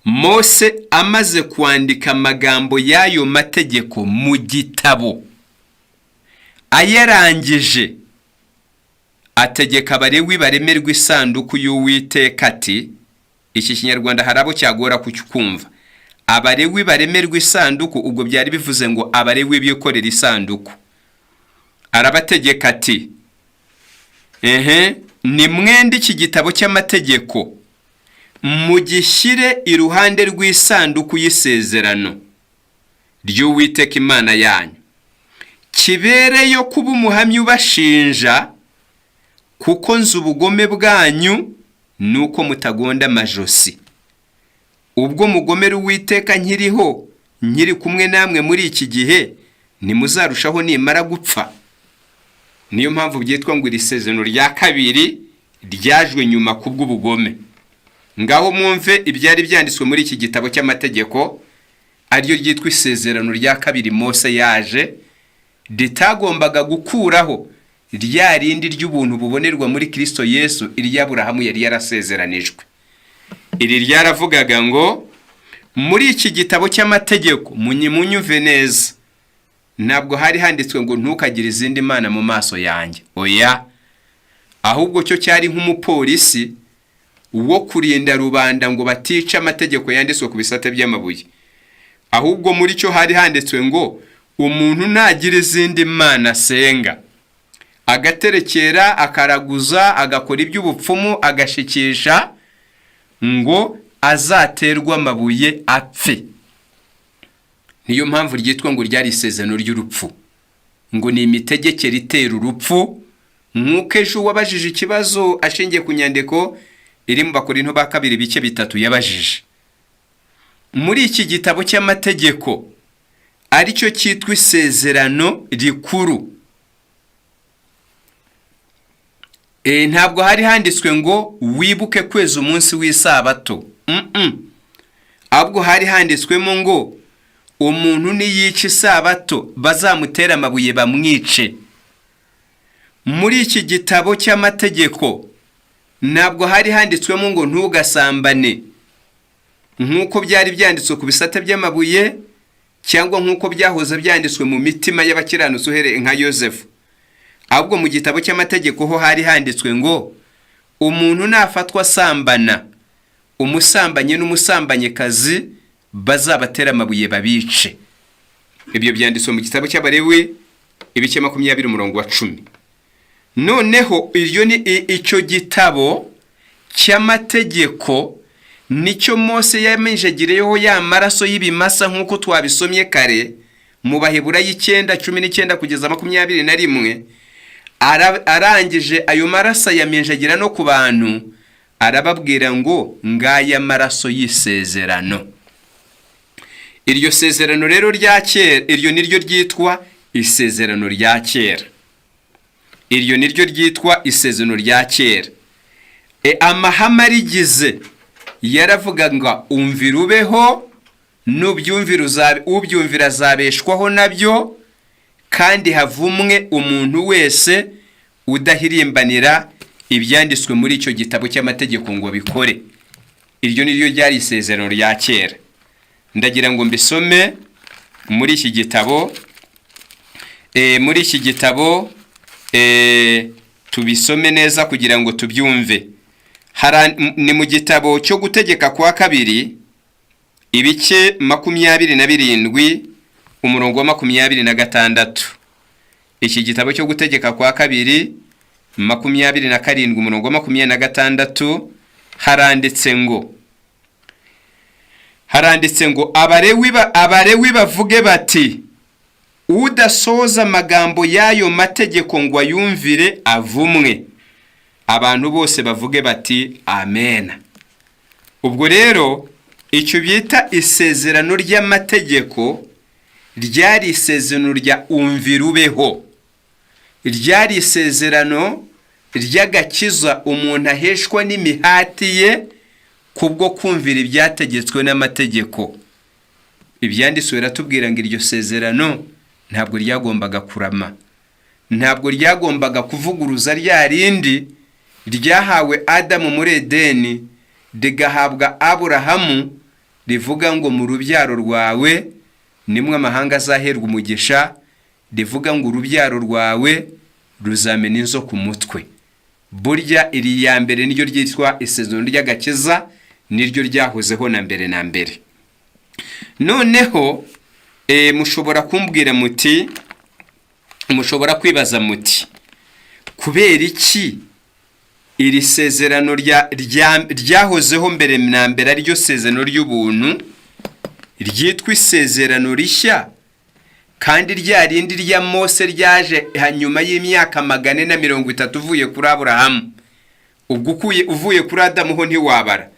Mose amaze kwandika amagambo y'ayo mategeko mu gitabo, ayarangije ategeka Abalewi baremerwa isanduku y'Uwiteka ati, iki Kinyarwanda harabo cyagora kucyumva, Abalewi baremerwa isanduku, ubwo byari bivuze ngo Abalewi bikorera isanduku. Arabategeka ati, ni mwende iki gitabo cy'amategeko mugishyire iruhande rw'isanduku y'isezerano ry'Uwiteka Imana yanyu, kibereyo kuba umuhamya ubashinja, kuko nzi ubugome bwanyu nuko mutagonda amajosi. Ubwo mugomera Uwiteka nkiriho, nkiri kumwe namwe muri iki gihe, nimuzarushaho nimara gupfa. Niyo mpamvu byitwa ngo iri sezerano rya kabiri ryajwe nyuma kubw'ubugome. Ngaho mwumve ibyari byanditswe muri iki gitabo cy'amategeko, ariyo ryitwa isezerano rya kabiri Mose yaje, ritagombaga gukuraho rya rindi ry'ubuntu bubonerwa muri Kristo Yesu, irya Aburahamu yari yarasezeranijwe. Iri ryaravugaga ngo muri iki gitabo cy'amategeko munyuve neza, ntabwo hari handitswe ngo ntukagire izindi mana mu maso yanjye. Oya, ahubwo cyo cyari nk'umupolisi wo kurinda rubanda ngo batica amategeko yanditswe ku bisate by'amabuye. Ahubwo muri cyo hari handitswe ngo umuntu nagira izindi mana senga, agaterekera, akaraguza, agakora iby'ubupfumu, agashikisha, ngo azaterwa amabuye apfe. Niyo mpamvu ryitwa ngo ryari isezerano ry'urupfu, ngo ni imitegekere itera urupfu, nk'uko ejo wabajije ikibazo ashingiye ku nyandiko iri mu Bakorinto ba kabiri bice 3 yabajije. Muri iki gitabo cy'amategeko aricyo cyitwa isezerano rikuru, ntabwo hari handitswe ngo wibuke kweza umunsi w'isabato. Ahubwo hari handitswemo ngo umuntu niyica isabato bazamutera amabuye bamwice. Muri iki gitabo cy'amategeko ntabwo hari handitswemo ngo ntugasambane nk'uko byari byanditswe ku bisate by'amabuye cyangwa nk'uko byahoze byanditswe mu mitima y'abakiranutsi uhereye nka Yosefu. Ahubwo mu gitabo cy'amategeko ho hari handitswe ngo umuntu nafatwa asambana, umusambanyi n'umusambanyikazi bazabatera amabuye babice. Ibyo byanditswe mu gitabo cy'Abalewi ibice 20:10. Noneho iryo ni icyo gitabo cy'amategeko nicyo Mose yamenjegireyeho ya maraso y'ibimasa nk'uko twabisomye kare mu Baheburayo 9:19 kugeza 21. Arangije ayo maraso yamenjagira no ku bantu, arababwira ngo ngaya maraso y'isezerano. Iryo sezerano rero rya kera, iryo niryo ryitwa isezerano rya kera. Iryo niryo ryitwa isezerano rya kera. Amahame arigize yaravuga ngo umvira ubeho, ubyumvira azabeshwaho nabyo, kandi havumwe umuntu wese udahirimbanira ibyanditswe muri icyo gitabo cy'amategeko ngo bikore. Iryo niryo ryari isezerano rya kera. Ndagira ngo mbisome muri iki gitabo, tubisome neza kugira ngo tubyumve. Ni mu gitabo cyo gutegeka kwa kabiri ibice 27 umurongo wa 26. Iki gitabo cyo gutegeka kwa kabiri 27 umurongo wa 26 haranditse ngo Abalewi bavuge bati udasoza amagambo y'ayo mategeko ngo ayumvire avumwe. Abantu bose bavuge bati amen. Ubwo rero icyo bita isezerano ry'amategeko ryari isezerano rya umvira ubeho, ryari isezerano ry'agakiza umuntu aheshwa n'imihati ye kubwo kumvira ibyategetswe n'amategeko. Ibyanditswe biratubwira ngo iryo sezerano ntabwo ryagombaga kurama, ntabwo ryagombaga kuvuguruza rya rindi ryahawe Adamu muri Edeni rigahabwa Aburahamu, rivuga ngo mu rubyaro rwawe nimwe amahanga azaherwa umugisha, rivuga ngo urubyaro rwawe ruzamena inzo ku mutwe. Burya iri ya mbere niryo ryitwa isezerano ry'agakiza, niryo ryahozeho na mbere. Noneho mushobora kumbwira muti, mushobora kwibaza muti kubera iki iri sezerano ryahozeho mbere na mbere aryo sezerano ry'ubuntu ryitwa isezerano rishya, kandi rya rindi rya Mose ryaje hanyuma y'imyaka 430 uvuye kuri Aburahamu, ubwo uvuye kuri Adamu ho ntiwabara.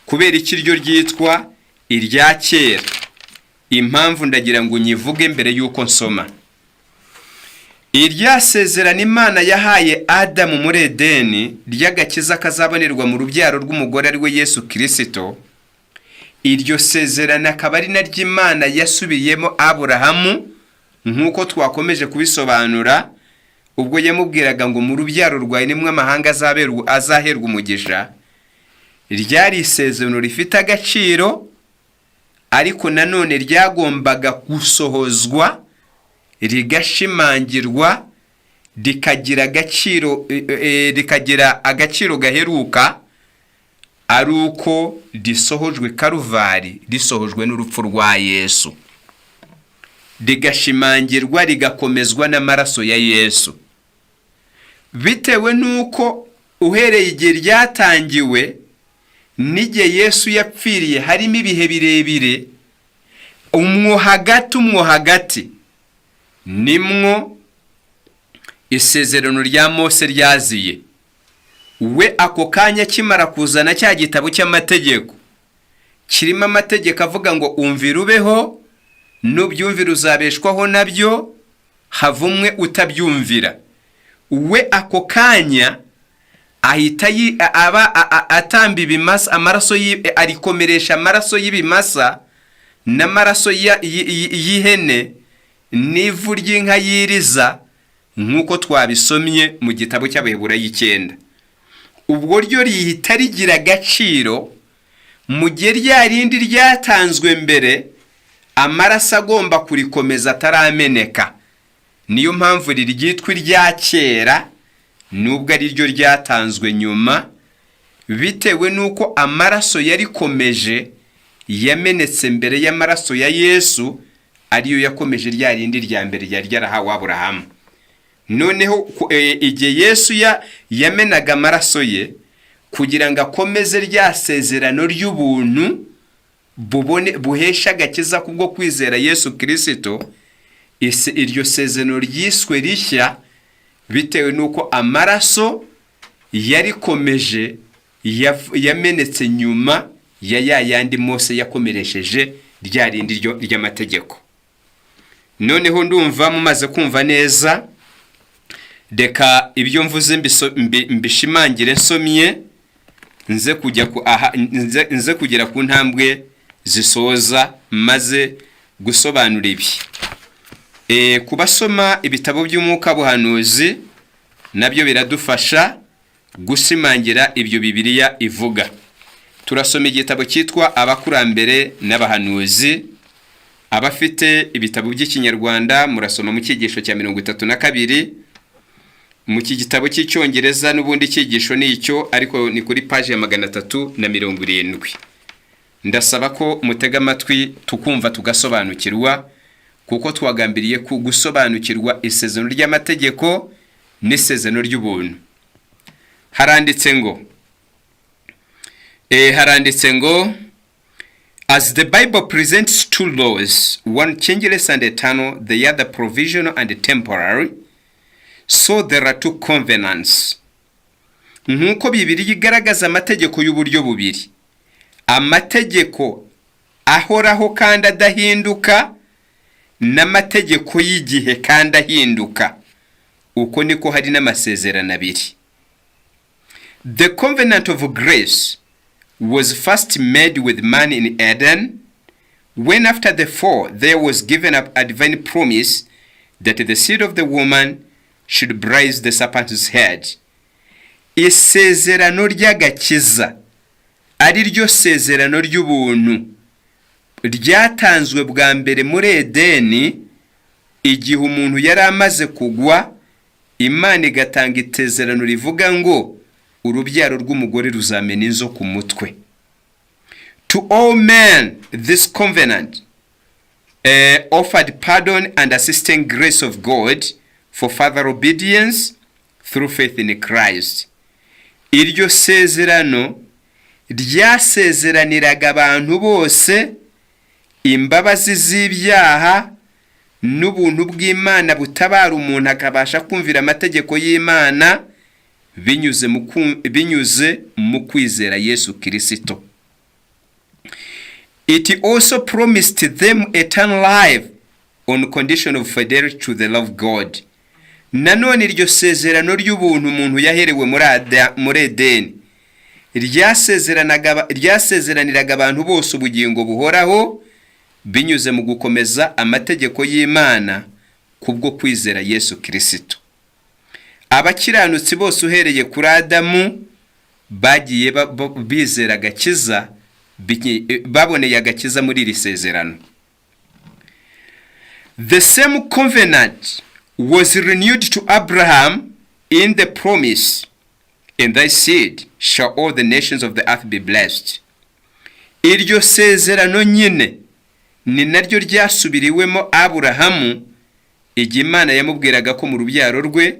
Kubera iki ryo ryitwa irya kera? Impamvu ndagira ngo nyivuge mbere yuko nsoma. Irya sezerano Imana yahaye Adamu muri Edeni ry'agakiza kazabonerwa mu rubyaro rw'umugore ari we Yesu Kristo, iryo sezerano akaba ari naryo Imana yasubiyemo Aburahamu nk'uko twakomeje kubisobanura, ubwo yamubwiraga ngo mu rubyaro rwawe nimwe amahanga azaherwa umugisha. Ryari isezerano rifite agaciro, ariko nanone ryagombaga gusohozwa, rigashimangirwa, rikagira agaciro gaheruka, ari uko risohojwe Karuvari, risohojwe n'urupfu rwa Yesu, rigashimangirwa, rigakomezwa n'amaraso ya Yesu. Bitewe nuko uhereye igihe ryatangiwe n'igihe Yesu yapfiriye harimo ibihe birebire, umwo hagati nimwo isezerano rya Mose ryaziye. We ako kanya kimara kuzana cya gitabo cy'amategeko kirimo amategeko avuga ngo umvira ubeho, nubyumvira uzabeshwaho nabyo, havumwe utabyumvira. We ako kanya ahita atamba ibimasa, amaraso arikomeresha amaraso y'ibimasa n'amaraso y'ihene n'ivu ry'inka yiriza, nk'uko twabisomye mu gitabo cy'Abaheburayo 9. Ubwo ryo rihita rigira agaciro mu gihe rya rindi ryatanzwe mbere amaraso agomba kurikomeza atarameneka. Niyo mpamvu ryitwa irya kera nubwo ari ryo ryatanzwe nyuma, bitewe nuko amaraso yarikomeje yamenetse mbere y'amaraso ya Yesu, ariyo yakomeje rya rindi rya mbere ryari ryarahawe Aburahamu. Noneho igihe Yesu yamenaga amaraso ye kugira ngo akomeze rya sezerano ry'ubuntu buhesha agakiza kubwo kwizera Yesu Kristo, iryo sezerano ryiswe rishya bitewe nuko amaraso yarikomeje yamenetse nyuma ya yandi Mose yakomeresheje rya rindi ry'amategeko. Noneho ndumva mumaze kumva neza, deka ibyo mvuze mbishimangire nsomye nze kugera ku ntambwe zisoza maze gusobanura ibi. Kubasoma ibitabo by'umwuka buhanuzi nabyo biradufasha gusimangira ibyo Bibiliya ivuga. Turasoma igitabo cyitwa Abakurambere n'Abahanuzi. Abafite ibitabo by'Ikinyarwanda murasoma mu cyigisho cya 32. Mu gitabo cy'Icyongereza n'ubundi cyigisho ni icyo, ariko ni kuri page ya 370. Ndasaba ko mutega amatwi tukumva tugasobanukirwa, kuko twagambiriye ku gusobanukirwa isezerano ry'amategeko n'isezerano ry'ubuntu. Haranditse ngo as the Bible presents two laws, one changeless and eternal, the other provisional and temporary, so there are two covenants. Nkuko Bibiliya igaragaza amategeko y'uburyo bubiri, amategeko ahoraho kandi adahinduka n'amategeko y'igihe kandi ahinduka, uko niko hari n'amasezerano abiri. The covenant of grace was first made with man in Eden, when after the fall there was given up a divine promise that the seed of the woman should bruise the serpent's head. Isezerano ry'agakiza ari ryo sezerano ry'ubuntu ryatanzwe bwa mbere muri Edeni, igihe umuntu yari amaze kugwa, Imana igatanga itezerano rivuga ngo urubyaro rw'umugore ruzamena inzo ku mutwe. To all men this covenant offered pardon and assisting grace of God for further obedience through faith in Christ. Iryo sezerano ryasezeraniraga abantu bose imbabazi z'ibyaha n'ubuntu bw'Imana butabara umuntu akabasha kumvira amategeko y'Imana binyuze mu kwizera Yesu Kristo. It also promised them eternal life on condition of fidelity to the love of God. Nanone iryo sezerano ry'ubuntu umuntu yaherewe muri Edeni ryasezeraniraga abantu bose ubugingo buhoraho binyuze mu gukomeza amategeko y'Imana kubwo kwizera Yesu Kristo. Abakiranutsi bose uhereye kuri Adamu bagiye bizera agakiza, baboneye agakiza muri iri sezerano. The same covenant was renewed to Abraham in the promise, "In thy seed shall all the nations of the earth be blessed." Iryo sezerano nyine ni naryo ryasubiriwemo Aburahamu igihe Imana yamubwiraga ko mu rubyaro rwe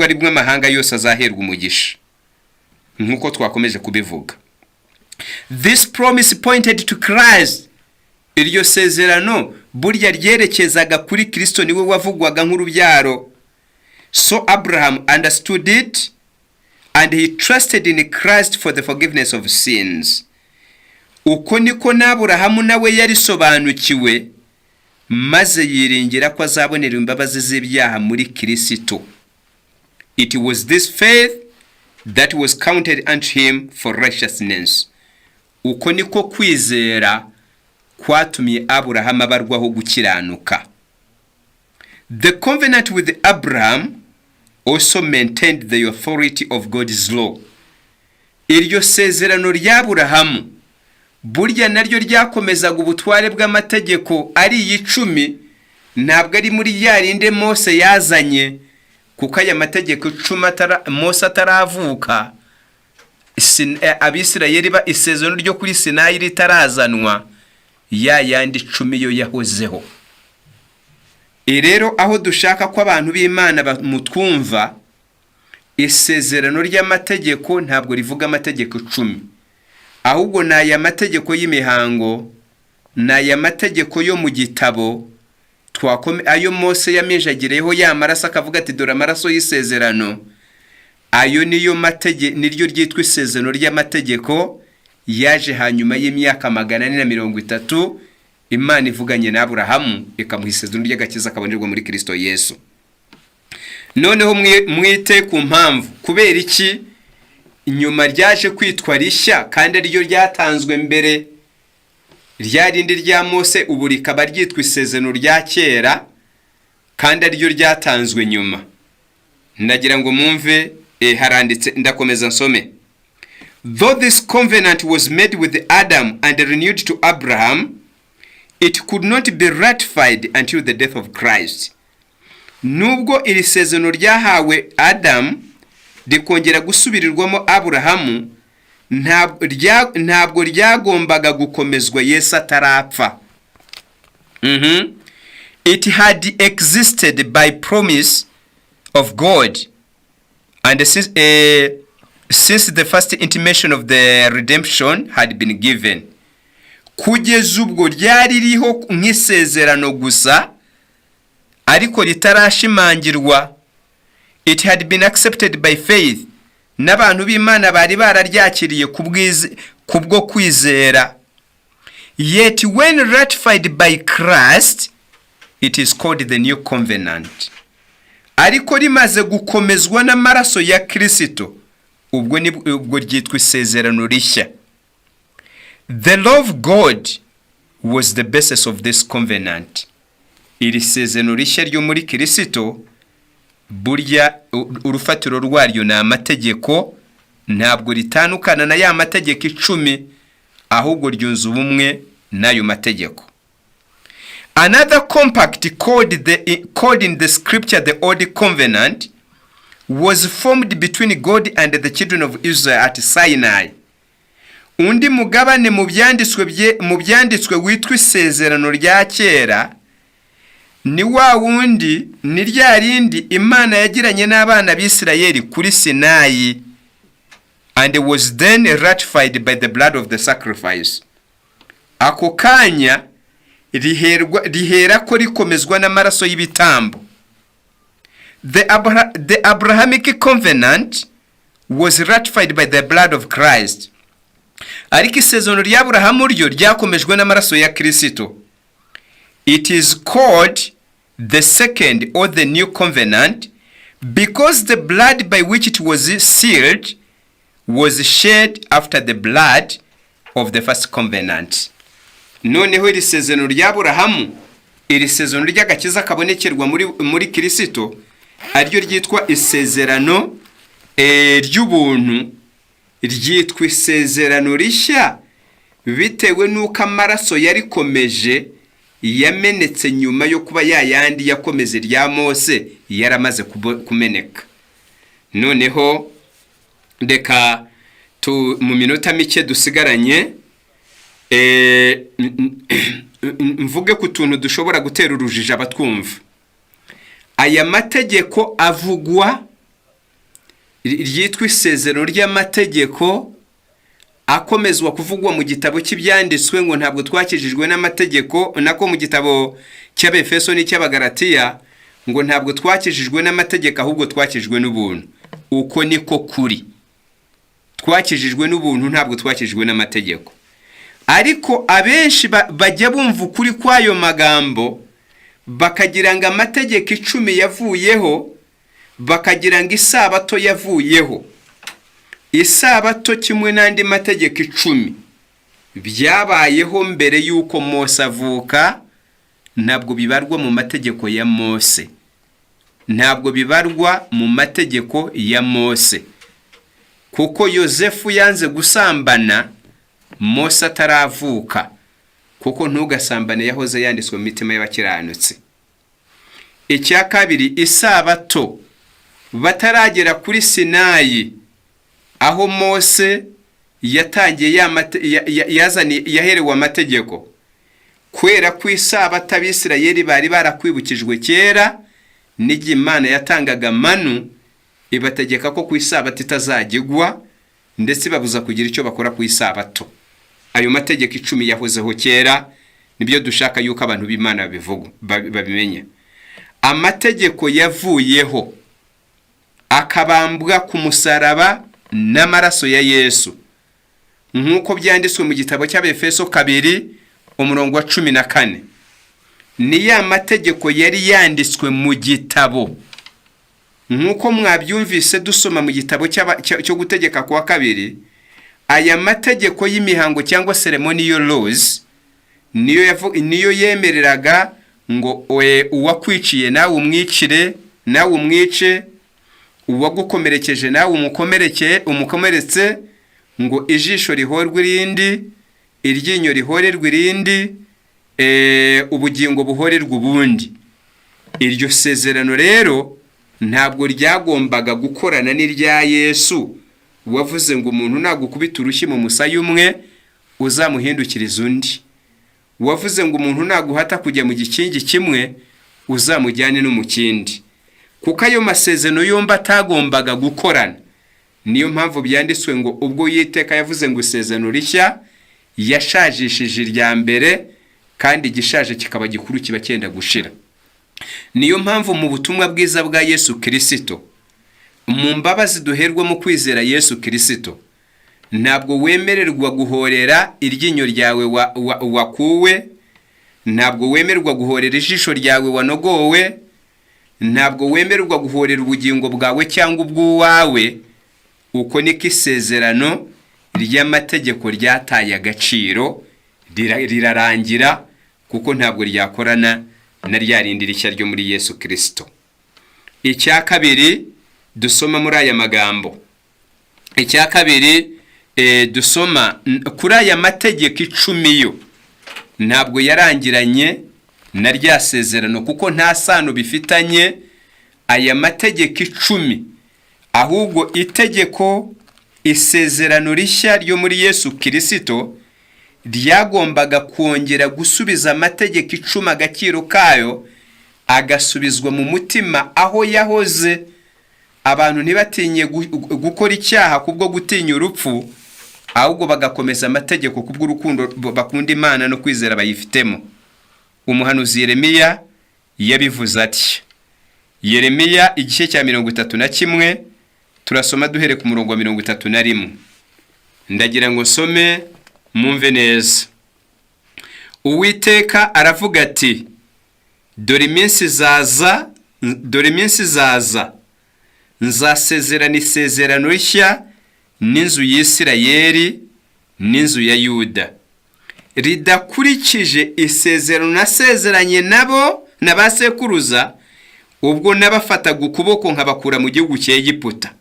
ari bwo amahanga yose azaherwa umugisha, nkuko twakomeje kubivuga. This promise pointed to Christ. Iryo sezerano burya ryerekezaga kuri Kristo, niwe wavugwaga nk'urubyaro. So Abraham understood it and he trusted in Christ for the forgiveness of sins. Uko niko n'Aburahamu nawe yarisobanukiwe, maze yiringira ko azabonera imbabazi z'ibyaha muri Kristo. It was this faith that was counted unto him for righteousness. Uko niko kwizera kwatumye Aburahamu abarwaho gukiranuka. The covenant with Abraham also maintained the authority of God's law. Iryo sezerano ry'Aburahamu burya naryo ryakomezaga ubutware bw'amategeko ari 10, ntabwo ari muri yarinde Mose yazanye, kuko aya mategeko 10 Mose ataravuka. Abisirayeli ba isezerano ryo kuri Sinayi ritarazanwa, ya yandi 10 yo yahozeho. Rero aho dushaka ko abantu b'Imana bamutwumva, isezerano ry'amategeko ntabwo rivuga amategeko 10, ahubwo na aya mategeko y'imihango, na aya mategeko yo mu gitabo ayo Mose yamenjagireho ya maraso akavuga ati dore amaraso y'isezerano, ayo niyo mategeko, niryo ryitwa isezerano ry'amategeko yaje hanyuma y'imyaka 430 Imana ivuganye na Aburahamu ikamuha isezerano ry'agakiza kabonerwa muri Kristo Yesu. Noneho mwite ku mpamvu kubera iki inyuma ryaje kwitwa rishya kandi ariyo ryatanzwe mbere ryarindi rya Mose, ubu rikaba ryitwa isezerano rya kera kandi ariyo ryatanzwe nyuma. Ndagira ngo mwumve haranditse, ndakomeza nsome. Though this covenant was made with Adam and renewed to Abraham, it could not be ratified until the death of Christ. Nubwo iri sezerano ryahawe Adam rikongera gusubirirwamo Aburahamu, ntabwo ryagombaga gukomezwa Yesu atarapfa. It had existed by promise of God, and since the first intimation of the redemption had been given. Kugeza ubwo ryari riho nk'isezerano gusa ariko ritarashimangirwa. It had been accepted by faith. N'abantu b'Imana bari bararyakiriye kubwo kwizera. Yet when ratified by Christ, it is called the new covenant. Ariko rimaze gukomezwa n'amaraso ya Kristo, ubwo ryitwa isezerano rishya. The law of God was the basis of this covenant. Iri sezerano rishya ryo muri Kristo burya urufatiro rwaryo na amategeko, ntabwo ritandukana na ya mategeko 10, ahubwo ryunze ubumwe n'ayo mategeko. Another compact called in the scripture the Old Covenant was formed between God and the children of Israel at Sinai. Undi mugabane mu byanditswe witwa isezerano rya kera ni wa wundi ni rya rindi Imana yagiranye n'abana b'Isirayeli kuri Sinayi, and was then ratified by the blood of the sacrifice. Ako kanya rihera ko rikomezwa n'amaraso y'ibitambo. The Abrahamic covenant was ratified by the blood of Christ. Ariko isezerano rya Aburahamu ryo ryakomejwe n'amaraso ya Kristo. It is called the second or the new covenant because the blood by which it was sealed was shed after the blood of the first covenant. Noneho iri sezerano rya Aburahamu, iri sezerano ry'agakiza kabonekerwa muri Kristo, aryo ryitwa isezerano ry'ubuntu, ryitwa isezerano rishya bitewe nuko amaraso yarikomeje yamenetse nyuma yo kuba yayandi yakomeze rya Mose yaramaze kumeneka. Noneho reka mu minota mike dusigaranye mvuge ku tuntu dushobora gutera urujijo abatwumva. Aya mategeko avugwa ryitwa isezerano ry'amategeko akomezwa kuvugwa mu gitabo cy'ibyanditswe ngo ntabwo twakijijwe n'amategeko, nako mu gitabo cy'Abefeso n'icy'Abagalatiya ngo ntabwo twakijijwe n'amategeko ahubwo twakijijwe n'ubuntu. Uko niko kuri. Twakijijwe n'ubuntu, ntabwo twakijijwe n'amategeko. Ariko abenshi bajya bumva ukuri kw'ayo magambo bakagira ngo amategeko 10 yavuyeho, bakagira ngo isabato yavuyeho. Isabato kimwe n'andi mategeko 10 byabayeho mbere y'uko Mose avuka, ntabwo bibarwa mu mategeko ya Mose. Ntabwo bibarwa mu mategeko ya Mose. Kuko Yosefu yanze gusambana Mose ataravuka. Kuko ntugasambane yahoze yanditswe mu mitima y'abakiranutsi. Icya kabiri, isabato bataragera kuri Sinayi aho Mose yatangiye yaherewe amategeko. Kwera ku isabato Abisirayeli bari barakwibukijwe kera, n'igihe Imana yatangaga manu ibategeka ko ku isabato itazagigwa, ndetse babuza kugira icyo bakora ku isabato. Ayo mategeko 10 yahozeho kera, nibyo dushaka yuko abantu b'Imana babimenya. Amategeko yavuyeho akabambwa ku musaraba n'amaraso ya Yesu, nk'uko byanditswe mu gitabo cy'Abefeso 2:14. Ni ya mategeko yari yanditswe mu gitabo, nk'uko mwabyumvise dusoma mu gitabo cyo gutegeka kwa 2. Aya mategeko y'imihango cyangwa ceremonial laws niyo yemereraga ngo uwakwiciye nawe umwicire, nawe umwice, uwagukomerekeje nawe umukomeretse, ngo ijisho rihorwe irindi, iryinyo rihorerwe irindi, ubugingo buhorerwe ubundi. Iryo sezerano rero ntabwo ryagombaga gukorana n'irya Yesu wavuze ngo umuntu nagukubita urushyi mu musaya umwe uzamuhindukiriza undi. Wavuze ngo umuntu naguhata kujya mu gikingi kimwe uzamujyane no mu kindi. Kuko ayo masezerano yombi atagombaga gukorana. Niyo mpamvu byanditswe ngo ubwo Yiteka yavuze ngo isezerano rishya yashajishije irya mbere, kandi igishaje kikaba gikuru kiba cyenda gushira. Niyo mpamvu mu butumwa bwiza bwa Yesu Kristo, mu mbabazi duherwa mu kwizera Yesu Kristo, ntabwo wemererwa guhorera iryinyo ryawe wakuwe, ntabwo wemererwa guhorera ijisho ryawe wanogowe, ntabwo wemererwa guhorera ubugingo bwawe cyangwa ubw'uwawe. Uko niko isezerano ry'amategeko ryataye agaciro, rirarangira, kuko ntabwo ryakorana na rya rindi rishya ryo muri Yesu Kristo. Icya kabiri dusoma muri aya magambo, icya kabiri dusoma kuri aya mategeko 10 yo ntabwo yarangiranye na rya sezerano, kuko nta sano bifitanye aya mategeko 10, ahubwo itegeko isezerano rishya ryo muri Yesu Kristo ryagombaga kongera gusubiza amategeko 10 agaciro kayo, agasubizwa mu mutima aho yahoze. Abantu ntibatinye gukora icyaha kubwo gutinya urupfu, ahubwo bagakomeza amategeko kubw'urukundo bakunda Imana no kwizera bayifitemo. Umuhanuzi Yeremiya yabivuze ati, Yeremiya igice cya 31, turasoma duhere ku murongo wa 31. Ndagira ngo some mumve neza. Uwiteka aravuga ati, dore iminsi zaza, nzasezerana isezerano rishya n'inzu y'Isirayeli n'inzu ya Yuda, ridakurikije isezerano nasezeranye nabo n'abasekuruza ubwo nabafataga ukuboko nkabakura mu gihugu cy'Egiputa.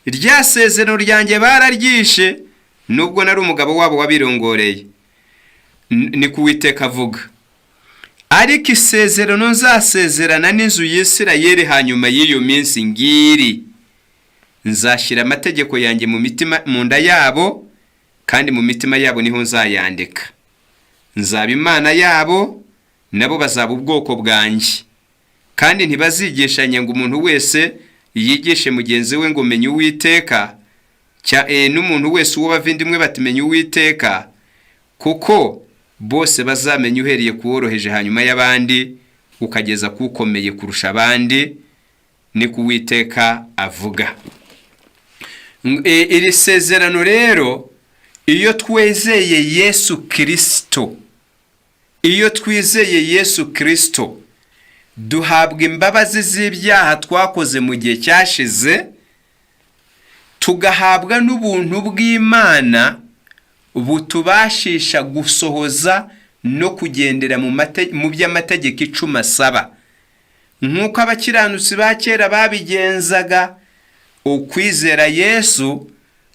Rya sezerano ryanjye bararyishe, nubwo nari umugabo wabo wabirongoreye, ni ku Uwiteka avuga. Ariko isezerano nzasezerana n'inzu y'Isirayeli hanyuma y'iyo minsi ngiri, nzashyira amategeko yanjye mu nda yabo, kandi mu mitima yabo niho nzayandika. Nzaba Imana yabo, nabo bazaba ubwoko bwanjye. Kandi ntibazigishanya ngo umuntu wese yigishe mugenzi we ngo menye Uwiteka, n'umuntu wese uwo bavindimwe batimenye Uwiteka, kuko bose bazamenya uhereye kuworoheje hanyuma y'abandi ukageza kukomeye kurusha abandi, ni ku Uwiteka avuga. Iri sezerano rero iyo twizeye Yesu Kristo duhabwa imbabazi z'ibyaha twakoze mu gihe cyashize, tugahabwa n'ubuntu bw'Imana butubashisha gusohoza no kugendera mu by'amategeko 10 asaba, nk'uko abakiranutsi ba kera babigenzaga. Ukwizera Yesu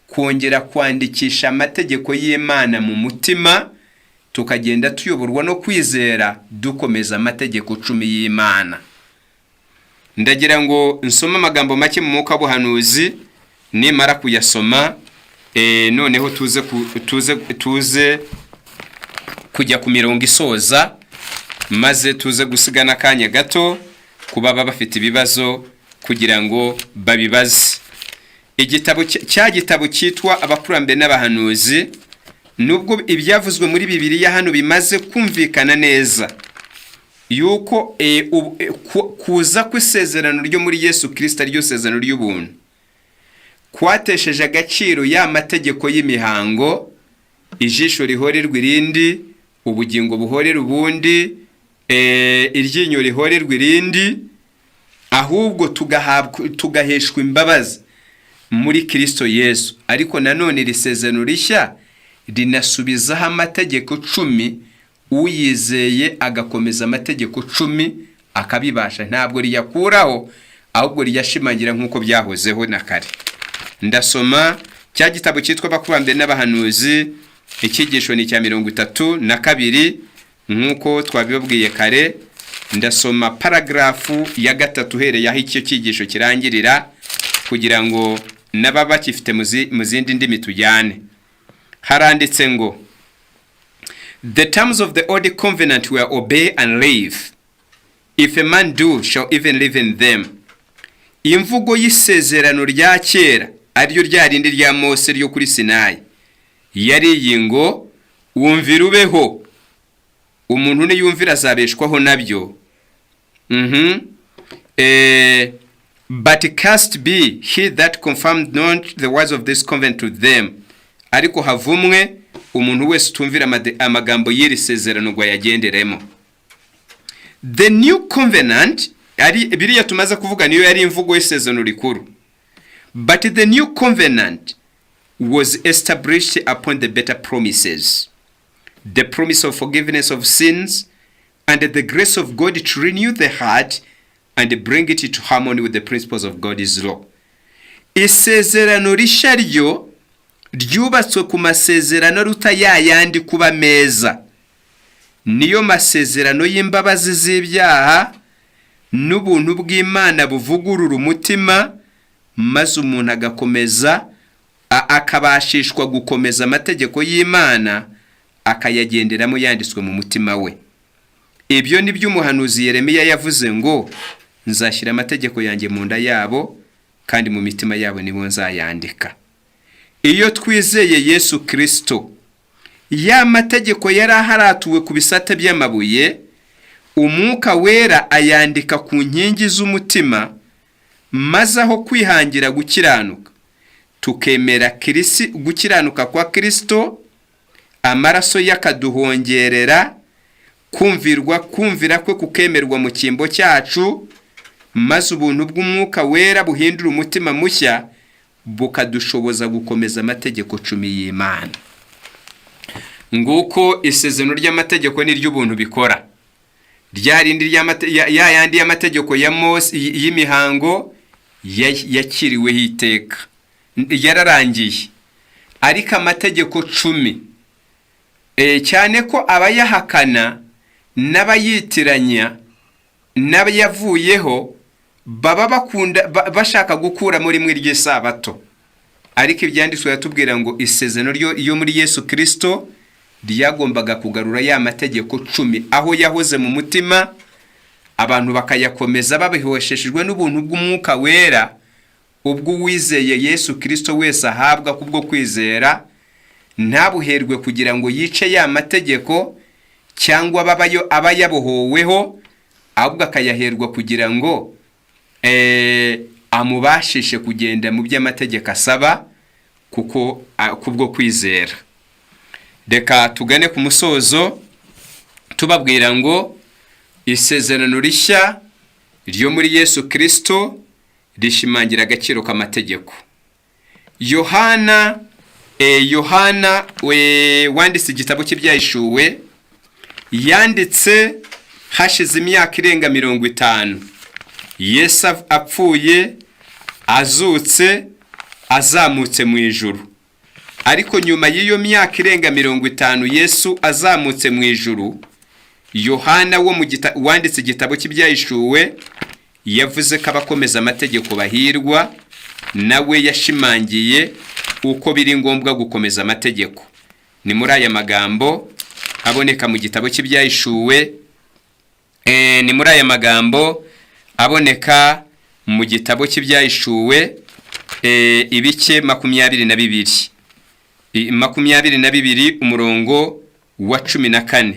kongera kwandikisha amategeko y'Imana mu mutima, tukagenda tuyoborwa no kwizera dukomeza amategeko 10 y'Imana. Ndagira ngo nsoma amagambo make mu mwuka w'ubuhanuzi, nimara kuyasoma noneho tuze kujya ku mirongo isoza, maze tuze gusigana akanya gato kuba bafite ibibazo kugira ngo babibaze. Igitabo cyitwa Abakurambere n'Abahanuzi, nubwo ibyavuzwe muri Bibiliya hano bimaze kumvikana neza yuko kuza kw'isezerano ryo muri Yesu Kristo ryo sezerano ry'ubuntu kwatesheje agaciro ya mategeko y'imihango, ijisho rihorerwa irindi, ubugingo buhorera ubundi, iryinyo rihorerwa irindi, ahubwo tugaheshwa imbabazi muri Kristo Yesu. Ariko nanone iri sezerano rishya rinasubizaho amategeko 10, uyizeye agakomeza amategeko 10 akabibasha, ntabwo riyakuraho ahubwo riyashimangira nk'uko byahozeho na kare. Ndasoma cya gitabo cyitwa Abakurambere n'Abahanuzi, icyigisho ni cya 32 nk'uko twabibabwiye kare. Ndasoma paragrafu ya 3 uhereye aho icyo cyigisho kirangirira, kugira ngo n'ababa bakifite mu zindi ndimi tujyane. Haranditse ngo, the terms of the old covenant were obey and live. If a man do, shall even live in them. Imvugo y'isezerano rya kera ariyo rya rindi rya Mose ryo kuri Sinayi yari iyi ngo, wumvira ubeho, umuntu niyumvira azabeshwaho nabyo. But cast be he that confirmed not the words of this covenant to them. Ariko havumwe umuntu wese utumvira amagambo y'iri sezerano ngo yagenderemo. The new covenant biriya tumaze kuvuga niyo yari imvugo y'isezerano rikuru. But the new covenant was established upon the better promises, the promise of forgiveness of sins and the grace of God to renew the heart and bring it to harmony with the principles of God's law. Isezerano rishya ryo ryubatswe ku masezerano ruta yayandi kuba meza, niyo masezerano y'imbabazi z'ibyaha n'ubuntu bw'Imana buvugurura umutima, maze umuntu agakomeza akabashishwa gukomeza amategeko y'Imana akayagenderamo yanditswe mu mutima we. Ibyo ni byo umuhanuzi Yeremiya yavuze ngo, nzashyira amategeko yanjye mu nda yabo kandi mu mitima yabo nibo nzayandika. Iyo twizeye Yesu Kristo, ya mategeko yari aharatuwe ku bisate by'amabuye, Umwuka Wera ayandika ku nkingi z'umutima, maze aho kwihangira gukiranuka tukemera gukiranuka kwa Kristo, amaraso yakaduhongerera, kumvira kwe kukemerwa mu cyimbo cyacu, maze ubuntu bw'Umwuka Wera buhindura umutima mushya bukadushoboza gukomeza amategeko 10 y'Imana. Nguko isezerano ry'amategeko ni ry'ubuntu bikora. Ryarindi yandi y'amategeko ya Mose y'imihango yakiriweho iteka, yararangiye. Ariko amategeko 10 cyane ko abayahakana n'abayitiranya n'abayavuyeho baba bashaka gukura muri mwe ry'Isabato. Ariko ibyanditswe yatubwira ngo isezerano ryo muri Yesu Kristo ryagombaga kugarura ya mategeko 10 aho yahoze mu mutima, abantu bakayakomeza babihosheshejwe n'ubuntu bw'Umwuka Wera ubwo uwizeye Yesu Kristo wese ahabwa kubwo kwizera, ntabuherwe kugira ngo yice ya mategeko cyangwa aba yabohoweho, ahubwo akayaherwa kugira ngo amubashishe kugenda mu by'amategeko asaba kuko kubwo kwizera. Reka tugane ku musozo tubabwira ngo isezerano rishya ryo muri Yesu Kristo rishimangira agaciro k'amategeko. Yohana wanditse igitabo cy'ibyahishuwe, yanditse hashize imyaka irenga 50 Yesu apfuye, azutse, azamutse mu ijuru. Ariko nyuma y'iyo myaka irenga 50 Yesu azamutse mu ijuru, Yohana wanditse igitabo cy'ibyahishuwe yavuze ko abakomeza amategeko bahirwa, nawe yashimangiye uko biri ngombwa gukomeza amategeko. Ni muri aya magambo aboneka mu gitabo cy'ibyahishuwe, ni muri aya magambo aboneka mu gitabo cy'ibyahishuwe ibice 22 umurongo wa 14.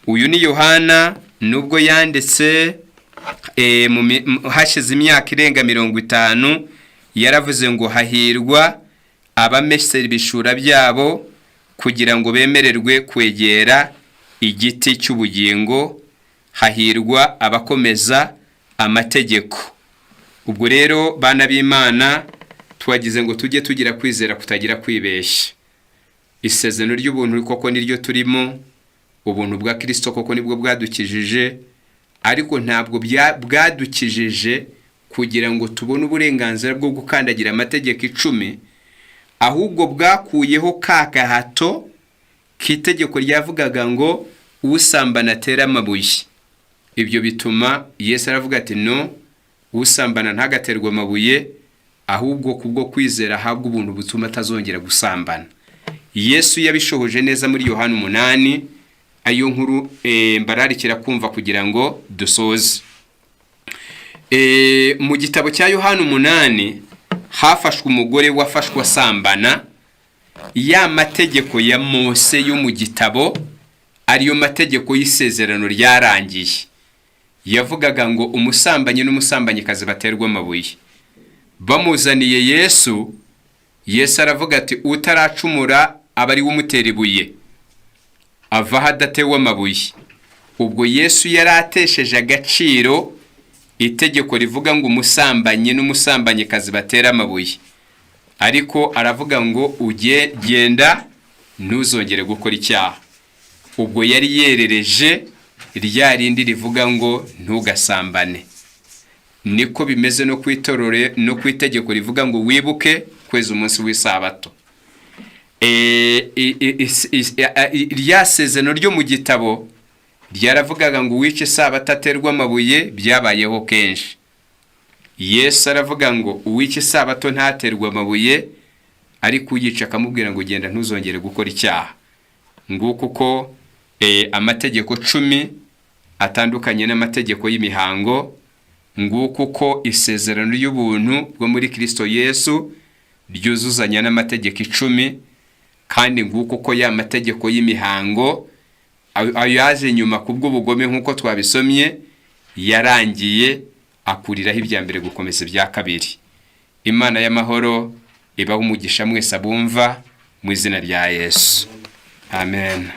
Uyu ni Yohana nubwo yanditse hashize imyaka irenga 50, yaravuze ngo hahirwa abamesera ibishura byabo kugira ngo bemererwe kwegera igiti cy'ubugingo, hahirwa abakomeza amategeko. Ubwo rero bana b'Imana, twagize ngo tujye tugira kwizera kutagira kwibeshya. Isezerano ry'ubuntu koko niryo turimo, ubuntu bwa Kristo koko nibwo bwadukijije, ariko ntabwo bwadukijije kugira ngo tubone uburenganzira bwo gukandagira amategeko 10, ahubwo bwakuyeho ka gahato k'itegeko ryavugaga ngo usambana atera amabuye. Ibyo bituma Yesu aravuga ati no, usambana ntagaterwa amabuye, ahubwo kubwo kwizera ahabwa ubuntu butuma atazongera gusambana. Yesu yabishohoje neza muri Yohana 8, ayo nkuru mbararikira kumva kugira ngo dusoze. Mu gitabo cya Yohana 8 hafashwe umugore wafashwe asambana. Ya mategeko ya Mose yo mu gitabo, ariyo mategeko y'isezerano ryarangiye, yavugaga ngo umusambanyi n'umusambanyikazi baterwa amabuye. Bamuzaniye Yesu, Yesu aravuga ati utaracumura abari umutera ibuye, ava hadatewe amabuye. Ubwo Yesu yaratesheje agaciro itegeko rivuga ngo umusambanyi n'umusambanyikazi batera amabuye, ariko aravuga ngo ugenda ntuzongere gukora icyaha. Ubwo yari yerereje rya rindi rivuga ngo ntugasambane. Niko bimeze no kwitorore no kwitegeko rivuga ngo wibuke kweza umunsi w'isabato. Rya sezerano ryo mu gitabo ryaravugaga ngo wice isabato aterwa amabuye, byabayeho kenshi. Yesu aravuga ngo uwice isabato ntaterwa amabuye, ariko uyica akamubwira ngo genda ntuzongere gukora icyaha. Nguko uko amategeko 10 atandukanye n'amategeko y'imihango, nguko uko isezerano y'ubuntu bwo muri Kristo Yesu ryuzuzanya n'amategeko 10, kandi nguko uko ya mategeko y'imihango ayo yaje nyuma kubw'ubugome nk'uko twabisomye yarangiye, akuriraho ibya mbere gukomeza ibya kabiri. Imana y'amahoro ibaho umugisha mwese abumva mu izina rya Yesu. Amen.